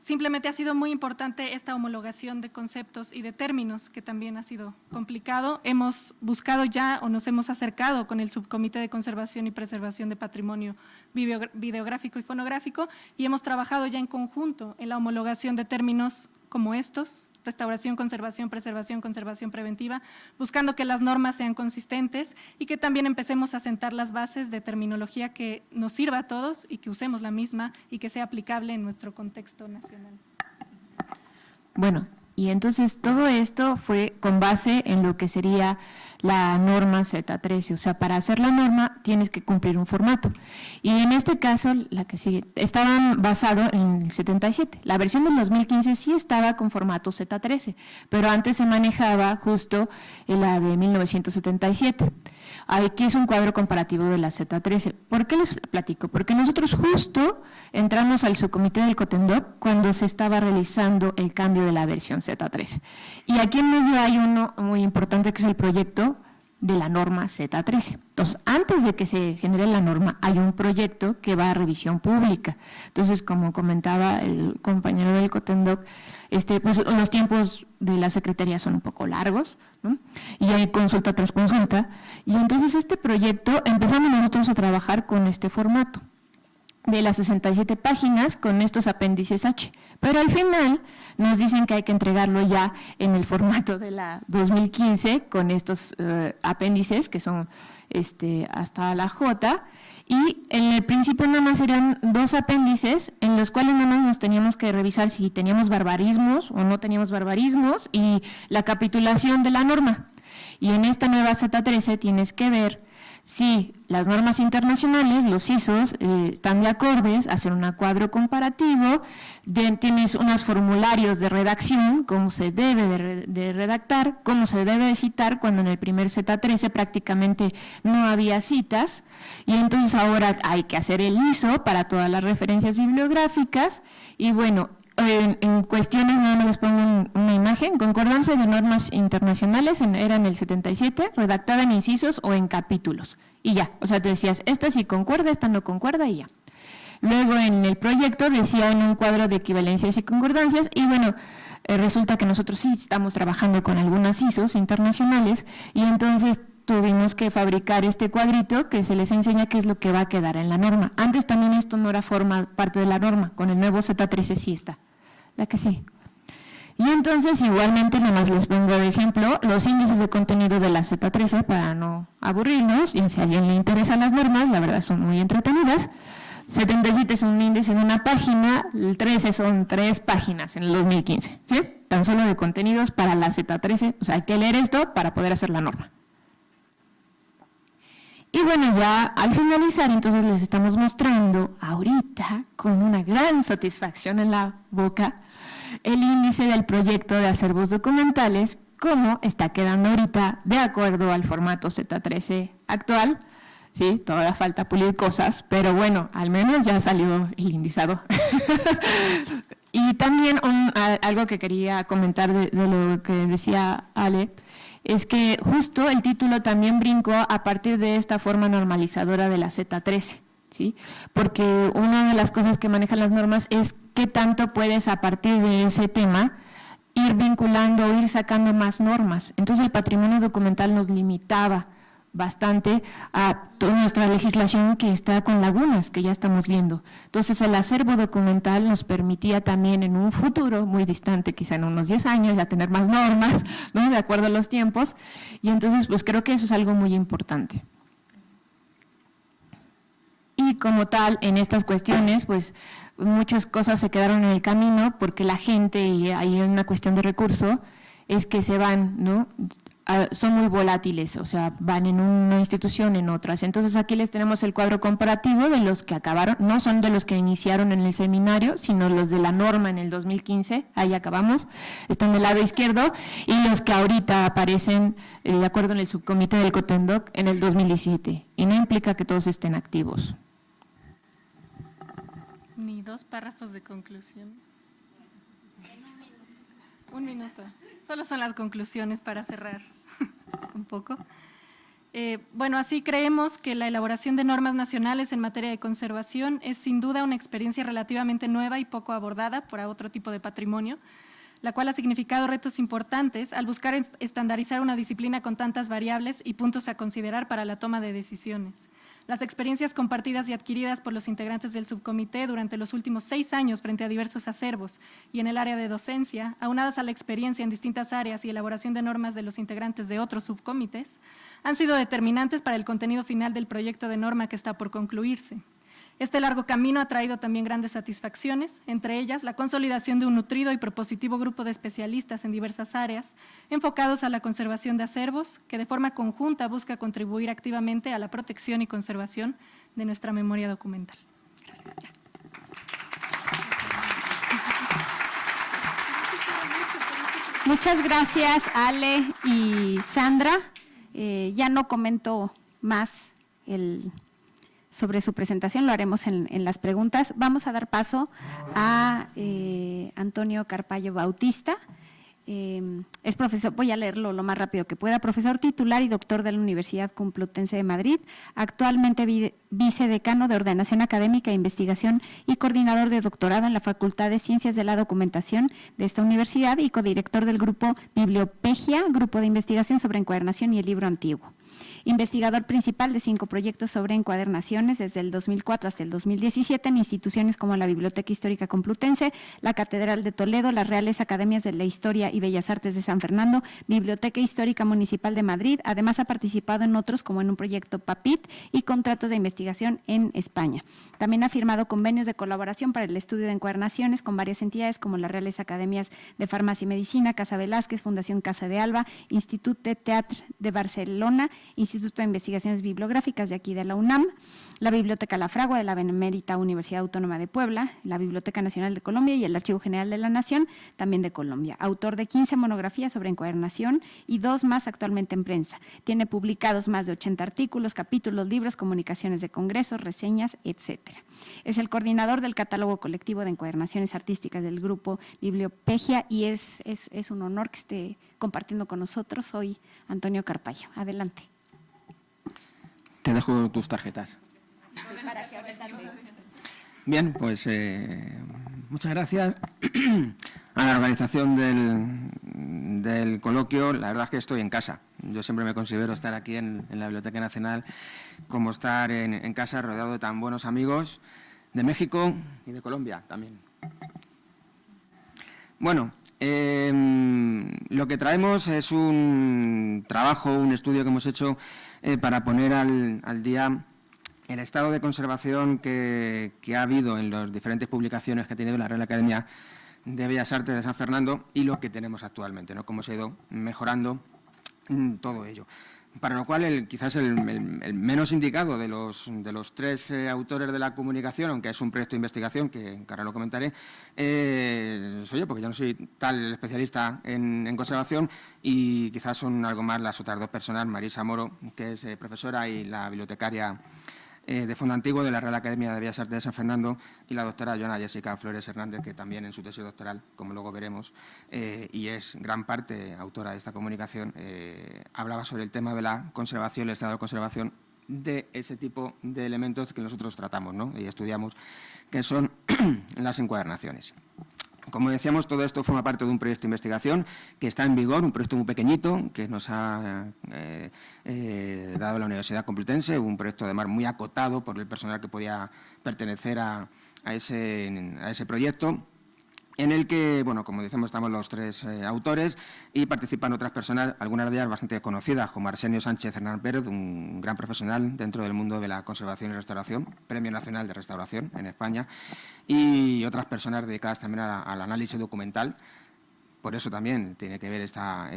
Simplemente ha sido muy importante esta homologación de conceptos y de términos, que también ha sido complicado. Hemos buscado ya o nos hemos acercado con el Subcomité de Conservación y Preservación de Patrimonio Videográfico y Fonográfico y hemos trabajado ya en conjunto en la homologación de términos como estos, restauración, conservación, preservación, conservación preventiva, buscando que las normas sean consistentes y que también empecemos a sentar las bases de terminología que nos sirva a todos y que usemos la misma y que sea aplicable en nuestro contexto nacional. Bueno, y entonces todo esto fue con base en lo que sería la norma Z13, o sea, para hacer la norma tienes que cumplir un formato. Y en este caso, la que sigue, estaban basados en el 77. La versión del 2015 sí estaba con formato Z13, pero antes se manejaba justo la de 1977. Aquí es un cuadro comparativo de la Z13. ¿Por qué les platico? Porque nosotros justo entramos al subcomité del COTENDOC cuando se estaba realizando el cambio de la versión Z13. Y aquí en medio hay uno muy importante que es el proyecto de la norma Z13. Entonces, antes de que se genere la norma, hay un proyecto que va a revisión pública. Entonces, como comentaba el compañero del Cotendoc, pues los tiempos de la Secretaría son un poco largos, ¿no? Y hay consulta tras consulta. Y entonces este proyecto empezamos nosotros a trabajar con este formato de las 67 páginas con estos apéndices H. Pero al final nos dicen que hay que entregarlo ya en el formato de la 2015 con estos apéndices que son hasta la J, y en el principio nada más eran 2 apéndices en los cuales nada más nos teníamos que revisar si teníamos barbarismos o no teníamos barbarismos y la capitulación de la norma. Y en esta nueva Z13 tienes que ver si las normas internacionales, los ISOs, están de acordes, hacer un cuadro comparativo, tienes unos formularios de redacción, cómo se debe de redactar, cómo se debe de citar, cuando en el primer Z13 prácticamente no había citas, y entonces ahora hay que hacer el ISO para todas las referencias bibliográficas, y bueno, en cuestiones, nada más les pongo una imagen, concordancia de normas internacionales, era en el 77, redactada en incisos o en capítulos, y ya, o sea, te decías, esta sí concuerda, esta no concuerda, y ya. Luego en el proyecto decía en un cuadro de equivalencias y concordancias, y bueno, resulta que nosotros sí estamos trabajando con algunas ISOs internacionales, y entonces tuvimos que fabricar este cuadrito que se les enseña qué es lo que va a quedar en la norma. Antes también esto no era parte de la norma, con el nuevo Z13 sí está, la que sí. Y entonces igualmente, nada más les pongo de ejemplo, los índices de contenido de la Z13 para no aburrirnos, y si a alguien le interesan las normas, la verdad son muy entretenidas. 77 es un índice de una página, el 13 son 3 páginas en el 2015, ¿sí? Tan solo de contenidos para la Z13, o sea, hay que leer esto para poder hacer la norma. Y bueno, ya al finalizar, entonces les estamos mostrando ahorita, con una gran satisfacción en la boca, el índice del proyecto de acervos documentales, cómo está quedando ahorita de acuerdo al formato Z13 actual. Sí, todavía falta pulir cosas, pero bueno, al menos ya salió el indizado. Y también algo que quería comentar de lo que decía Ale, es que justo el título también brincó a partir de esta forma normalizadora de la Z13, ¿sí? Porque una de las cosas que manejan las normas es qué tanto puedes a partir de ese tema ir vinculando, ir sacando más normas. Entonces el patrimonio documental nos limitaba bastante a toda nuestra legislación que está con lagunas que ya estamos viendo. Entonces el acervo documental nos permitía también en un futuro muy distante, quizá en unos 10 años, ya tener más normas, ¿no? De acuerdo a los tiempos, y entonces pues creo que eso es algo muy importante. Y como tal, en estas cuestiones, pues muchas cosas se quedaron en el camino porque la gente, y hay una cuestión de recurso, es que se van, ¿no? Son muy volátiles, o sea, van en una institución, en otras. Entonces aquí les tenemos el cuadro comparativo de los que acabaron, no son de los que iniciaron en el seminario, sino los de la norma en el 2015, ahí acabamos, están del lado izquierdo, y los que ahorita aparecen de acuerdo en el subcomité del Cotendoc en el 2017, y no implica que todos estén activos. Ni 2 párrafos de conclusión. Un minuto. Solo son las conclusiones para cerrar un poco. Bueno, así creemos que la elaboración de normas nacionales en materia de conservación es sin duda una experiencia relativamente nueva y poco abordada por otro tipo de patrimonio, la cual ha significado retos importantes al buscar estandarizar una disciplina con tantas variables y puntos a considerar para la toma de decisiones. Las experiencias compartidas y adquiridas por los integrantes del subcomité durante los últimos 6 años frente a diversos acervos y en el área de docencia, aunadas a la experiencia en distintas áreas y elaboración de normas de los integrantes de otros subcomités, han sido determinantes para el contenido final del proyecto de norma que está por concluirse. Este largo camino ha traído también grandes satisfacciones, entre ellas la consolidación de un nutrido y propositivo grupo de especialistas en diversas áreas, enfocados a la conservación de acervos, que de forma conjunta busca contribuir activamente a la protección y conservación de nuestra memoria documental. Gracias. Muchas gracias, Ale y Sandra. Ya no comento más sobre su presentación, lo haremos en las preguntas. Vamos a dar paso a Antonio Carpallo Bautista. Es profesor, voy a leerlo lo más rápido que pueda, profesor titular y doctor de la Universidad Complutense de Madrid, actualmente vicedecano de Ordenación Académica e Investigación y coordinador de doctorado en la Facultad de Ciencias de la Documentación de esta universidad y codirector del grupo Bibliopegia, grupo de investigación sobre encuadernación y el libro antiguo. Investigador principal de 5 proyectos sobre encuadernaciones desde el 2004 hasta el 2017 en instituciones como la Biblioteca Histórica Complutense, la Catedral de Toledo, las Reales Academias de la Historia y Bellas Artes de San Fernando, Biblioteca Histórica Municipal de Madrid. Además, ha participado en otros como en un proyecto PAPIT y contratos de investigación en España. También ha firmado convenios de colaboración para el estudio de encuadernaciones con varias entidades como las Reales Academias de Farmacia y Medicina, Casa Velázquez, Fundación Casa de Alba, Institut de Teatre de Barcelona, Instituto de Investigaciones Bibliográficas de aquí de la UNAM, la Biblioteca La Fragua de la Benemérita Universidad Autónoma de Puebla, la Biblioteca Nacional de Colombia y el Archivo General de la Nación, también de Colombia. Autor de 15 monografías sobre encuadernación y 2 más actualmente en prensa. Tiene publicados más de 80 artículos, capítulos, libros, comunicaciones de congresos, reseñas, etcétera. Es el coordinador del catálogo colectivo de encuadernaciones artísticas del grupo Bibliopegia y es un honor que esté compartiendo con nosotros hoy Antonio Carpallo. Adelante. Te dejo tus tarjetas. Bien, pues muchas gracias a la organización del coloquio. La verdad es que estoy en casa. Yo siempre me considero estar aquí en la Biblioteca Nacional como estar en casa rodeado de tan buenos amigos de México y de Colombia también. Bueno, lo que traemos es un trabajo, un estudio que hemos hecho para poner al día el estado de conservación que ha habido en las diferentes publicaciones que ha tenido la Real Academia de Bellas Artes de San Fernando y lo que tenemos actualmente, ¿no? Cómo se ha ido mejorando todo ello. Para lo cual, quizás el menos indicado de los 3 autores de la comunicación, aunque es un proyecto de investigación, que ahora lo comentaré, soy yo, porque yo no soy tal especialista en conservación, y quizás son algo más las otras 2 personas, Marisa Moro, que es profesora y la bibliotecaria de Fondo Antiguo de la Real Academia de Bellas Artes de San Fernando, y la doctora Joana Jessica Flores Hernández, que también en su tesis doctoral, como luego veremos, y es gran parte autora de esta comunicación, hablaba sobre el tema de la conservación, el estado de conservación de ese tipo de elementos que nosotros tratamos, ¿no? Y estudiamos, que son las encuadernaciones. Como decíamos, todo esto forma parte de un proyecto de investigación que está en vigor, un proyecto muy pequeñito que nos ha dado la Universidad Complutense, un proyecto además muy acotado por el personal que podía pertenecer a ese proyecto, en el que, bueno, como decimos, estamos los 3 autores y participan otras personas, algunas de ellas bastante conocidas, como Arsenio Sánchez Hernán Pérez, un gran profesional dentro del mundo de la conservación y restauración, Premio Nacional de Restauración en España, y otras personas dedicadas también al análisis documental. Por eso también tiene que ver esta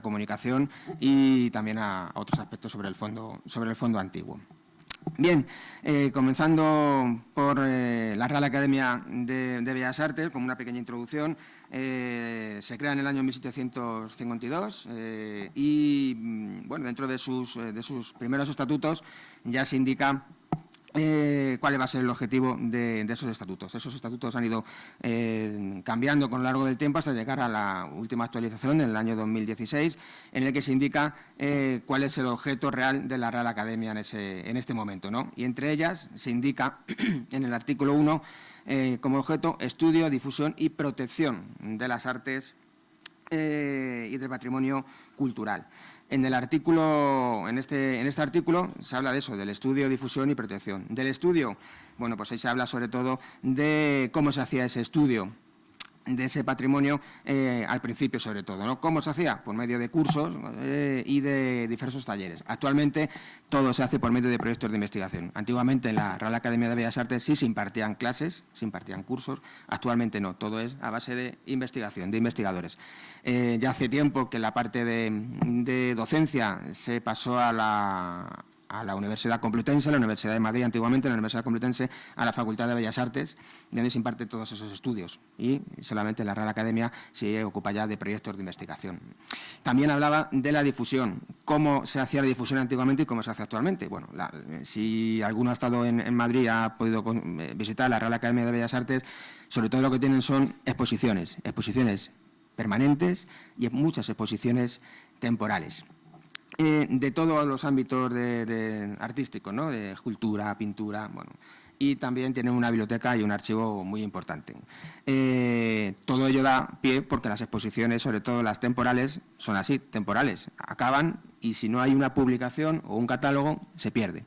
comunicación, y también a otros aspectos sobre el fondo antiguo. Bien, comenzando por la Real Academia de Bellas Artes, como una pequeña introducción, se crea en el año 1752 y, bueno, dentro de sus primeros estatutos ya se indica cuál va a ser el objetivo de esos estatutos. Esos estatutos han ido cambiando con lo largo del tiempo hasta llegar a la última actualización en el año 2016, en el que se indica cuál es el objeto real de la Real Academia en este momento, ¿no? Y entre ellas se indica en el artículo 1 como objeto estudio, difusión y protección de las artes y del patrimonio cultural. En este artículo se habla de eso, del estudio, difusión y protección. Del estudio, bueno, pues ahí se habla sobre todo de cómo se hacía ese estudio de ese patrimonio al principio, sobre todo, ¿no? ¿Cómo se hacía? Por medio de cursos y de diversos talleres. Actualmente todo se hace por medio de proyectos de investigación. Antiguamente en la Real Academia de Bellas Artes sí se impartían clases, se impartían cursos. Actualmente no, todo es a base de investigación, de investigadores. Ya hace tiempo que la parte de docencia se pasó a la Universidad Complutense, a la Universidad de Madrid, antiguamente la Universidad Complutense, a la Facultad de Bellas Artes, donde se imparten todos esos estudios, y solamente la Real Academia se ocupa ya de proyectos de investigación. También hablaba de la difusión, cómo se hacía la difusión antiguamente y cómo se hace actualmente. Bueno, si alguno ha estado en Madrid y ha podido visitar la Real Academia de Bellas Artes, sobre todo lo que tienen son exposiciones permanentes y muchas exposiciones temporales. De todos los ámbitos artísticos, ¿no? De escultura, pintura, bueno, y también tienen una biblioteca y un archivo muy importante. Todo ello da pie porque las exposiciones, sobre todo las temporales, son así, temporales, acaban y si no hay una publicación o un catálogo, se pierde.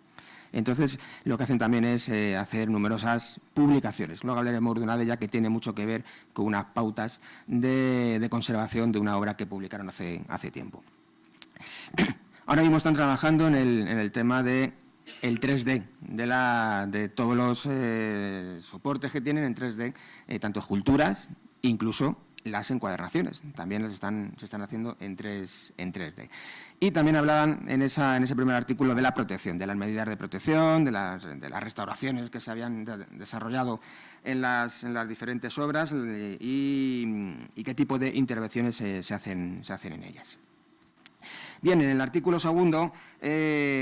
Entonces, lo que hacen también es hacer numerosas publicaciones. Luego hablaremos de una de ellas que tiene mucho que ver con unas pautas de conservación de una obra que publicaron hace tiempo. Ahora mismo están trabajando en el tema del 3D, de todos los soportes que tienen en 3D, tanto esculturas, incluso las encuadernaciones, también se están haciendo en 3D. Y también hablaban en ese primer artículo de la protección, de las medidas de protección, de las restauraciones que se habían desarrollado en las diferentes obras y qué tipo de intervenciones se hacen en ellas. Bien, en el artículo segundo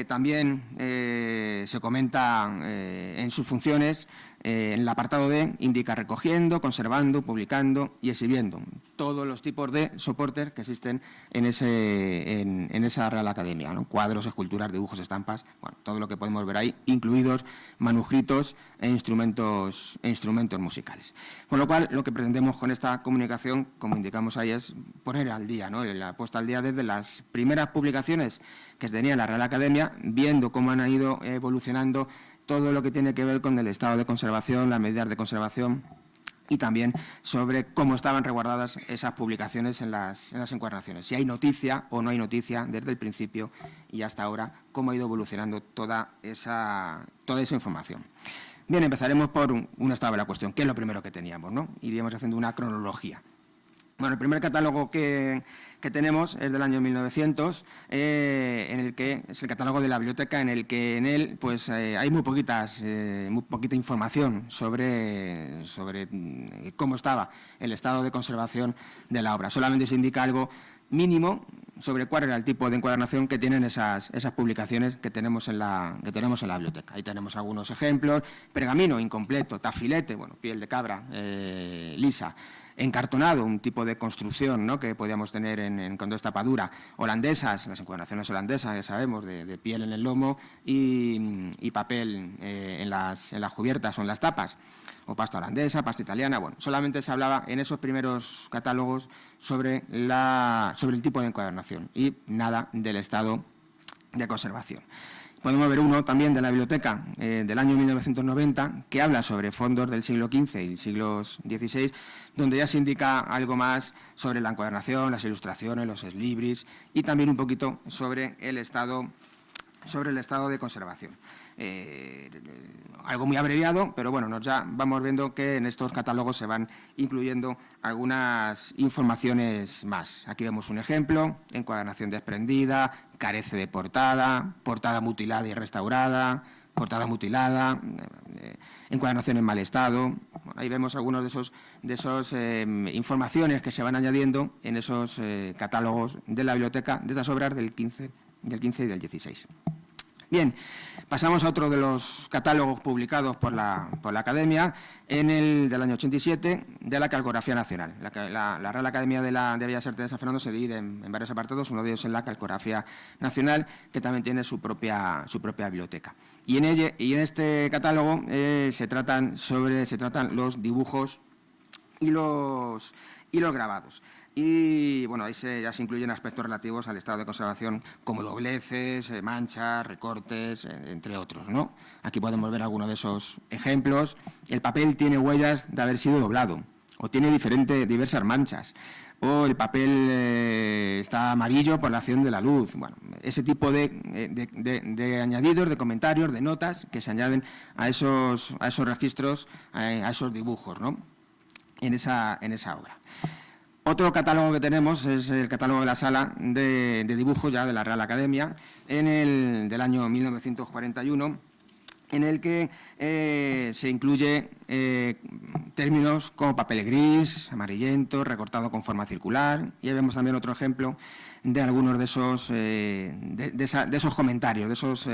también se comenta en sus funciones, en el apartado D, indica recogiendo, conservando, publicando y exhibiendo todos los tipos de soportes que existen en esa Real Academia, ¿no? Cuadros, esculturas, dibujos, estampas, bueno, todo lo que podemos ver ahí, incluidos manuscritos e instrumentos musicales. Con lo cual, lo que pretendemos con esta comunicación, como indicamos ahí, es poner al día, ¿no? La puesta al día desde las primeras publicaciones que tenía la Real Academia, viendo cómo han ido evolucionando todo lo que tiene que ver con el estado de conservación, las medidas de conservación y también sobre cómo estaban resguardadas esas publicaciones en las encuadernaciones. Si hay noticia o no hay noticia desde el principio y hasta ahora, cómo ha ido evolucionando toda esa información. Bien, empezaremos por un estado de la cuestión, que es lo primero que teníamos, ¿no? Iríamos haciendo una cronología. Bueno, el primer catálogo que tenemos es del año 1900, en el que es el catálogo de la biblioteca, en el que pues, hay muy poquita información sobre cómo estaba el estado de conservación de la obra. Solamente se indica algo mínimo sobre cuál era el tipo de encuadernación que tienen esas publicaciones que tenemos en la biblioteca. Ahí tenemos algunos ejemplos: pergamino incompleto, tafilete, bueno, piel de cabra lisa, encartonado, un tipo de construcción, ¿no?, que podíamos tener con dos tapaduras, holandesas, las encuadernaciones holandesas, ya sabemos, de piel en el lomo y papel en las cubiertas o en las tapas, o pasta holandesa, pasta italiana. Bueno, solamente se hablaba en esos primeros catálogos sobre el tipo de encuadernación y nada del estado de conservación. Podemos ver uno también de la biblioteca del año 1990 que habla sobre fondos del siglo XV y siglos XVI, donde ya se indica algo más sobre la encuadernación, las ilustraciones, los exlibris y también un poquito sobre el estado de conservación. Algo muy abreviado, pero bueno, ya vamos viendo que en estos catálogos se van incluyendo algunas informaciones más. Aquí vemos un ejemplo: encuadernación desprendida, carece de portada, portada mutilada y restaurada, portada mutilada, encuadernación en mal estado. Bueno, ahí vemos algunos de esos informaciones que se van añadiendo en esos catálogos de la biblioteca de esas obras del 15 y del 16. Bien, pasamos a otro de los catálogos publicados por la Academia, en el del año 87, de la Calcografía Nacional. La Real Academia de Bellas Artes de San Fernando se divide en varios apartados, uno de ellos es la Calcografía Nacional, que también tiene su propia biblioteca. Y en este catálogo se tratan los dibujos y los grabados. Y bueno, ahí ya se incluyen aspectos relativos al estado de conservación como dobleces, manchas, recortes, entre otros, ¿no? Aquí podemos ver algunos de esos ejemplos. El papel tiene huellas de haber sido doblado o tiene diversas manchas, o el papel está amarillo por la acción de la luz. Bueno, ese tipo de añadidos, de comentarios, de notas que se añaden a esos registros, a esos dibujos, ¿no?, en esa obra. Otro catálogo que tenemos es el catálogo de la sala de dibujos ya de la Real Academia, del año 1941, en el que se incluye términos como papel gris, amarillento, recortado con forma circular. Y ahí vemos también otro ejemplo de algunos de esos comentarios, de esos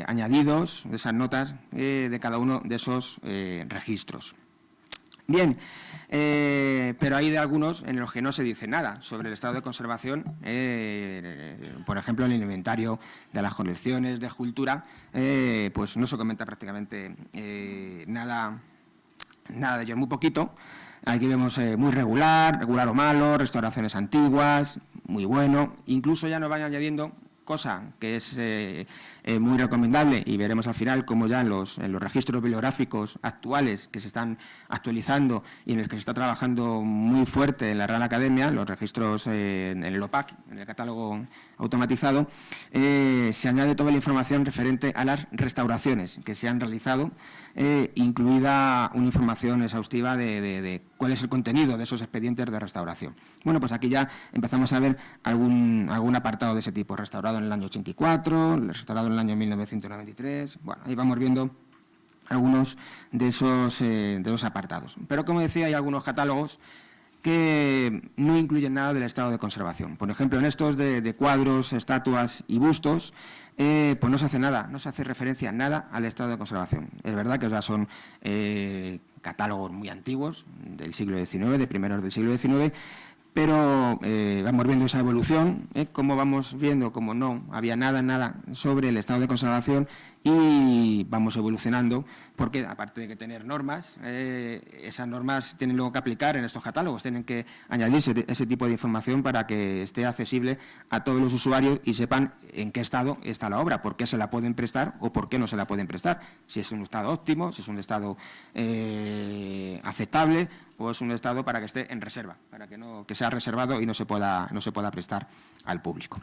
añadidos, de esas notas de cada uno de esos registros. Bien, pero hay de algunos en los que no se dice nada sobre el estado de conservación. Por ejemplo, en el inventario de las colecciones de escultura, pues no se comenta prácticamente nada de ello, muy poquito. Aquí vemos muy regular o malo, restauraciones antiguas, muy bueno. Incluso ya nos van añadiendo, cosa que es muy recomendable, y veremos al final cómo ya en los registros bibliográficos actuales que se están actualizando y en los que se está trabajando muy fuerte en la Real Academia, los registros en el OPAC, en el catálogo automatizado, se añade toda la información referente a las restauraciones que se han realizado, incluida una información exhaustiva de cuál es el contenido de esos expedientes de restauración. Bueno, pues aquí ya empezamos a ver algún apartado de ese tipo, restaurado en el año 84, restaurado en el año 1993. Bueno, ahí vamos viendo algunos de esos apartados. Pero, como decía, hay algunos catálogos que no incluyen nada del estado de conservación. Por ejemplo, en estos de cuadros, estatuas y bustos, pues no se hace nada, no se hace referencia nada al estado de conservación. Es verdad que ya son catálogos muy antiguos, del siglo XIX, de primeros del siglo XIX, pero vamos viendo esa evolución, cómo vamos viendo cómo no había nada sobre el estado de conservación, y vamos evolucionando, porque aparte de que tener normas, esas normas tienen luego que aplicar en estos catálogos, tienen que añadirse ese tipo de información para que esté accesible a todos los usuarios y sepan en qué estado está la obra, por qué se la pueden prestar o por qué no se la pueden prestar, si es un estado óptimo, si es un estado aceptable, o es un estado para que esté en reserva, para que sea reservado y no se pueda prestar al público.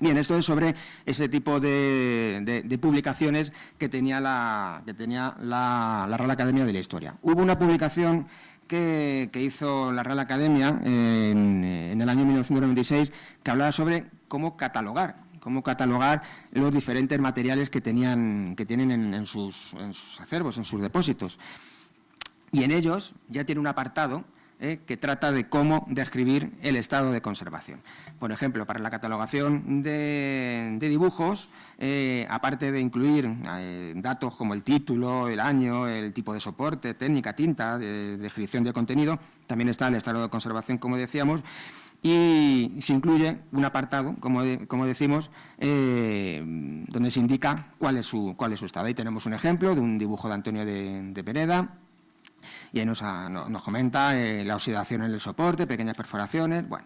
Bien, esto es sobre ese tipo de publicaciones que tenía la Real Academia de la Historia. Hubo una publicación que hizo la Real Academia en el año 1996 que hablaba sobre cómo catalogar los diferentes materiales que tienen en sus acervos, en sus depósitos. Y en ellos ya tiene un apartado que trata de cómo describir el estado de conservación. Por ejemplo, para la catalogación de dibujos, aparte de incluir datos como el título, el año, el tipo de soporte, técnica, tinta, descripción de contenido, también está el estado de conservación, como decíamos, y se incluye un apartado, como decimos, donde se indica cuál es su estado. Ahí tenemos un ejemplo de un dibujo de Antonio de Pereda, y ahí nos comenta la oxidación en el soporte, pequeñas perforaciones. Bueno,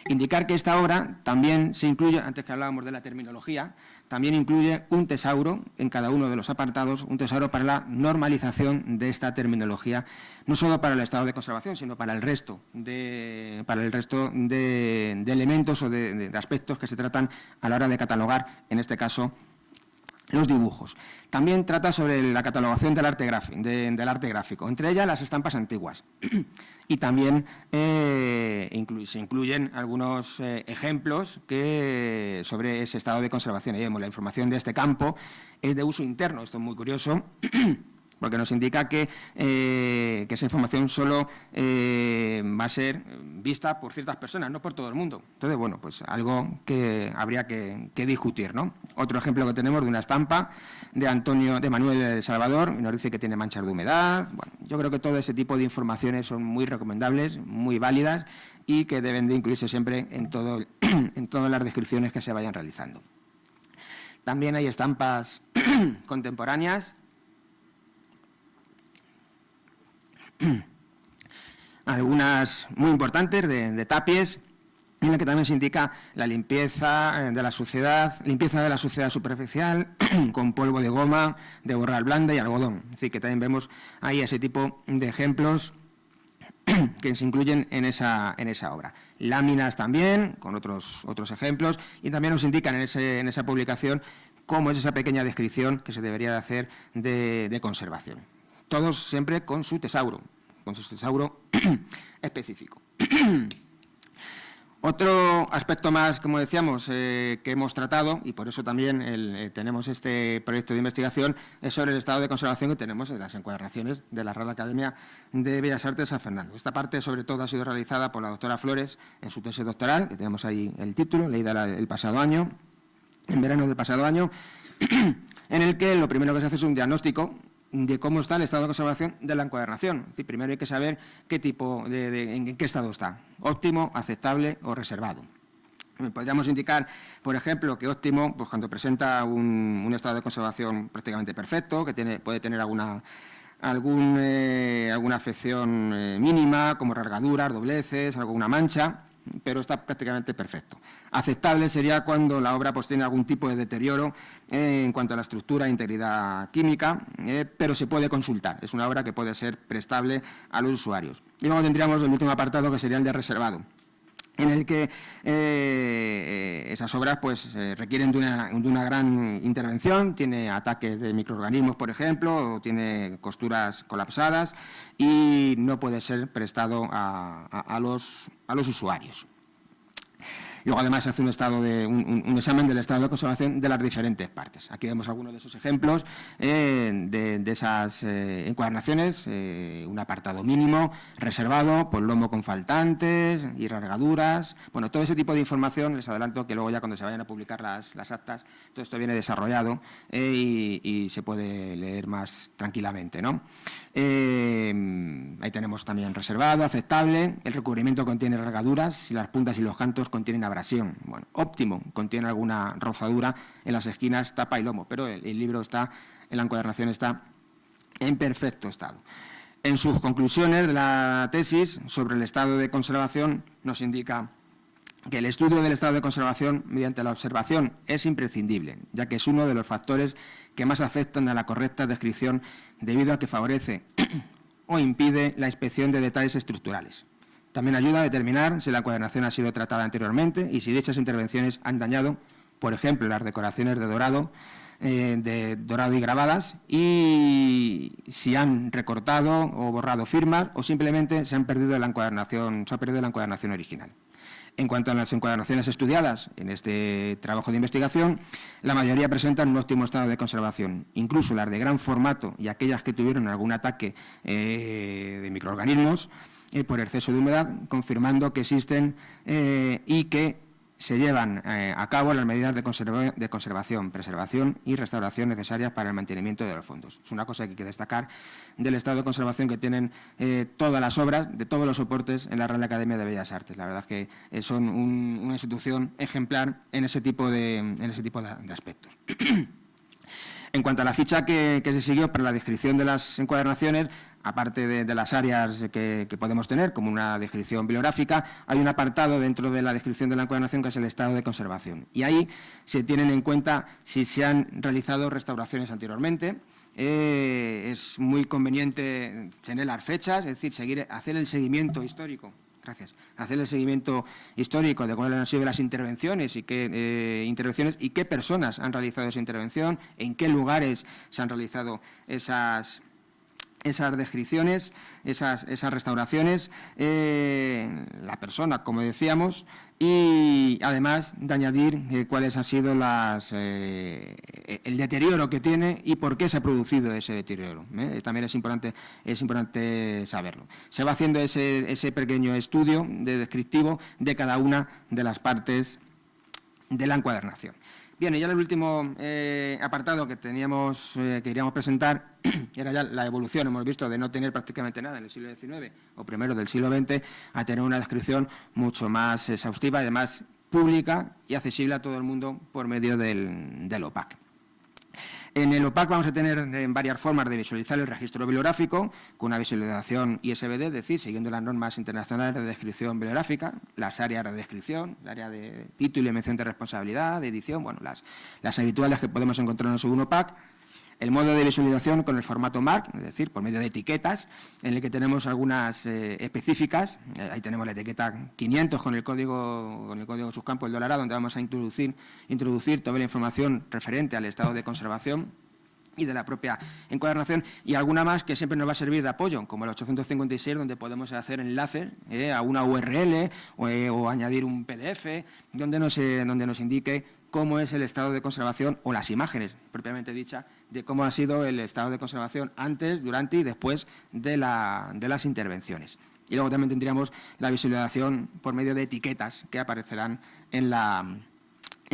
indicar que esta obra también se incluye, antes que hablábamos de la terminología, también incluye un tesauro en cada uno de los apartados, un tesauro para la normalización de esta terminología, no solo para el estado de conservación, sino para el resto de elementos o de aspectos que se tratan a la hora de catalogar, en este caso, los dibujos. También trata sobre la catalogación del arte gráfico, entre ellas las estampas antiguas. Y también se incluyen algunos ejemplos sobre ese estado de conservación. Ahí vemos la información de este campo, es de uso interno, esto es muy curioso, porque nos indica que esa información solo va a ser vista por ciertas personas, no por todo el mundo. Entonces, bueno, pues algo que habría que discutir, ¿no? Otro ejemplo que tenemos de una estampa de Manuel Salvador, nos dice que tiene manchas de humedad. Bueno, yo creo que todo ese tipo de informaciones son muy recomendables, muy válidas, y que deben de incluirse siempre en todas las descripciones que se vayan realizando. También hay estampas contemporáneas, algunas muy importantes de tapies, en la que también se indica la limpieza de la suciedad superficial con polvo de goma, de borrar blanda y algodón. Es decir, que también vemos ahí ese tipo de ejemplos que se incluyen en esa obra. Láminas también, con otros ejemplos, y también nos indican en esa publicación cómo es esa pequeña descripción que se debería de hacer de conservación. Todos siempre con su tesauro específico. Otro aspecto más, como decíamos, que hemos tratado, y por eso también tenemos este proyecto de investigación, es sobre el estado de conservación que tenemos en las encuadernaciones de la Real Academia de Bellas Artes San Fernando. Esta parte, sobre todo, ha sido realizada por la doctora Flores en su tesis doctoral, que tenemos ahí el título, leída el pasado año, en verano del pasado año, en el que lo primero que se hace es un diagnóstico de cómo está el estado de conservación de la encuadernación. Es decir, primero hay que saber qué tipo en qué estado está, óptimo, aceptable o reservado. Podríamos indicar, por ejemplo, que óptimo, pues cuando presenta un estado de conservación prácticamente perfecto, que puede tener alguna afección mínima, como rasgaduras, dobleces, alguna mancha, pero está prácticamente perfecto. Aceptable sería cuando la obra pues, tiene algún tipo de deterioro en cuanto a la estructura e integridad química, pero se puede consultar. Es una obra que puede ser prestable a los usuarios. Y luego tendríamos el último apartado, que sería el de reservado, en el que esas obras pues, requieren de una gran intervención, tiene ataques de microorganismos, por ejemplo, o tiene costuras colapsadas y no puede ser prestado a los usuarios. Luego, además, se hace un examen del estado de conservación de las diferentes partes. Aquí vemos algunos de esos ejemplos de esas encuadernaciones, un apartado mínimo, reservado, por lomo con faltantes y rasgaduras. Bueno, todo ese tipo de información, les adelanto que luego ya cuando se vayan a publicar las actas, todo esto viene desarrollado y se puede leer más tranquilamente, ¿no? Ahí tenemos también reservado, aceptable, el recubrimiento contiene rasgaduras y las puntas y los cantos contienen abrasión. Bueno, óptimo, contiene alguna rozadura en las esquinas, tapa y lomo, pero el libro está, en la encuadernación está en perfecto estado. En sus conclusiones de la tesis sobre el estado de conservación nos indica que el estudio del estado de conservación mediante la observación es imprescindible, ya que es uno de los factores que más afectan a la correcta descripción debido a que favorece o impide la inspección de detalles estructurales. También ayuda a determinar si la encuadernación ha sido tratada anteriormente y si dichas intervenciones han dañado, por ejemplo, las decoraciones de dorado y grabadas, y si han recortado o borrado firmas o simplemente se ha perdido la encuadernación original. En cuanto a las encuadernaciones estudiadas en este trabajo de investigación, la mayoría presentan un óptimo estado de conservación. Incluso las de gran formato y aquellas que tuvieron algún ataque de microorganismos por exceso de humedad, confirmando que existen y que se llevan a cabo las medidas de conservación, preservación y restauración necesarias para el mantenimiento de los fondos. Es una cosa que hay que destacar del estado de conservación que tienen todas las obras, de todos los soportes en la Real Academia de Bellas Artes. La verdad es que son una institución ejemplar en ese tipo de aspectos. En cuanto a la ficha que se siguió para la descripción de las encuadernaciones, aparte de las áreas que podemos tener, como una descripción bibliográfica, hay un apartado dentro de la descripción de la encuadernación que es el estado de conservación. Y ahí se tienen en cuenta si se han realizado restauraciones anteriormente. Es muy conveniente tener las fechas, es decir, hacer el seguimiento histórico. Gracias. Hacer el seguimiento histórico de cuáles han sido las intervenciones y qué personas han realizado esa intervención, en qué lugares se han realizado esas descripciones, esas restauraciones, la persona, como decíamos, y además de añadir cuáles han sido el deterioro que tiene y por qué se ha producido ese deterioro. También es importante saberlo. Se va haciendo ese pequeño estudio descriptivo de cada una de las partes de la encuadernación. Bien, y ya el último apartado que queríamos presentar era ya la evolución, hemos visto, de no tener prácticamente nada en el siglo XIX o primero del siglo XX a tener una descripción mucho más exhaustiva y además pública y accesible a todo el mundo por medio del OPAC. En el OPAC vamos a tener varias formas de visualizar el registro bibliográfico, con una visualización ISBD, es decir, siguiendo las normas internacionales de descripción bibliográfica, las áreas de descripción, el área de título y mención de responsabilidad, de edición, bueno, las habituales que podemos encontrar en el segundo OPAC. El modo de visualización con el formato MARC, es decir, por medio de etiquetas, en el que tenemos algunas específicas. Ahí tenemos la etiqueta 500 con el código subcampo del $A, donde vamos a introducir toda la información referente al estado de conservación y de la propia encuadernación, y alguna más que siempre nos va a servir de apoyo, como el 856, donde podemos hacer enlaces a una URL o añadir un PDF, donde nos indique cómo es el estado de conservación o las imágenes, propiamente dicha, de cómo ha sido el estado de conservación antes, durante y después de las intervenciones. Y luego también tendríamos la visualización por medio de etiquetas que aparecerán en la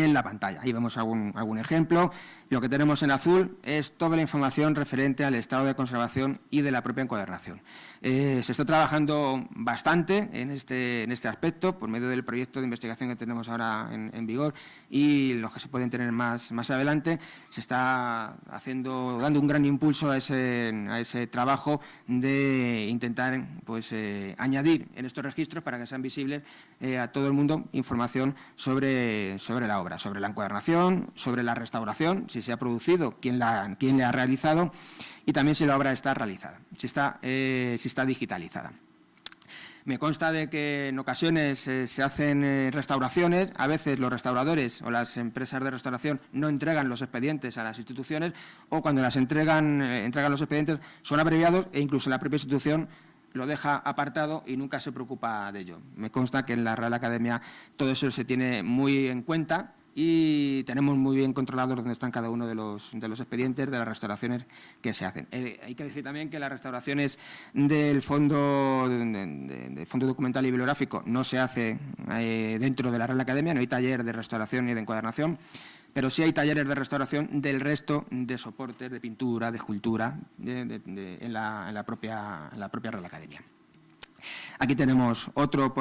en la pantalla. Ahí vemos algún ejemplo. Lo que tenemos en azul es toda la información referente al estado de conservación y de la propia encuadernación. Se está trabajando bastante en este aspecto por medio del proyecto de investigación que tenemos ahora en vigor y los que se pueden tener más adelante. Se está dando un gran impulso a ese trabajo de intentar pues, añadir en estos registros para que sean visibles a todo el mundo información sobre la obra, sobre la encuadernación, sobre la restauración, si se ha producido, quién la ha realizado y también si la obra está realizada, si está digitalizada. Me consta de que en ocasiones se hacen restauraciones, a veces los restauradores o las empresas de restauración no entregan los expedientes a las instituciones o cuando las entregan los expedientes son abreviados e incluso la propia institución lo deja apartado y nunca se preocupa de ello. Me consta que en la Real Academia todo eso se tiene muy en cuenta y tenemos muy bien controlados dónde están cada uno de los expedientes de las restauraciones que se hacen. Hay que decir también que las restauraciones del Fondo Documental y Bibliográfico no se hace dentro de la Real Academia, no hay taller de restauración ni de encuadernación, pero sí hay talleres de restauración del resto de soportes, de pintura, de escultura en la propia Real Academia. Aquí tenemos otro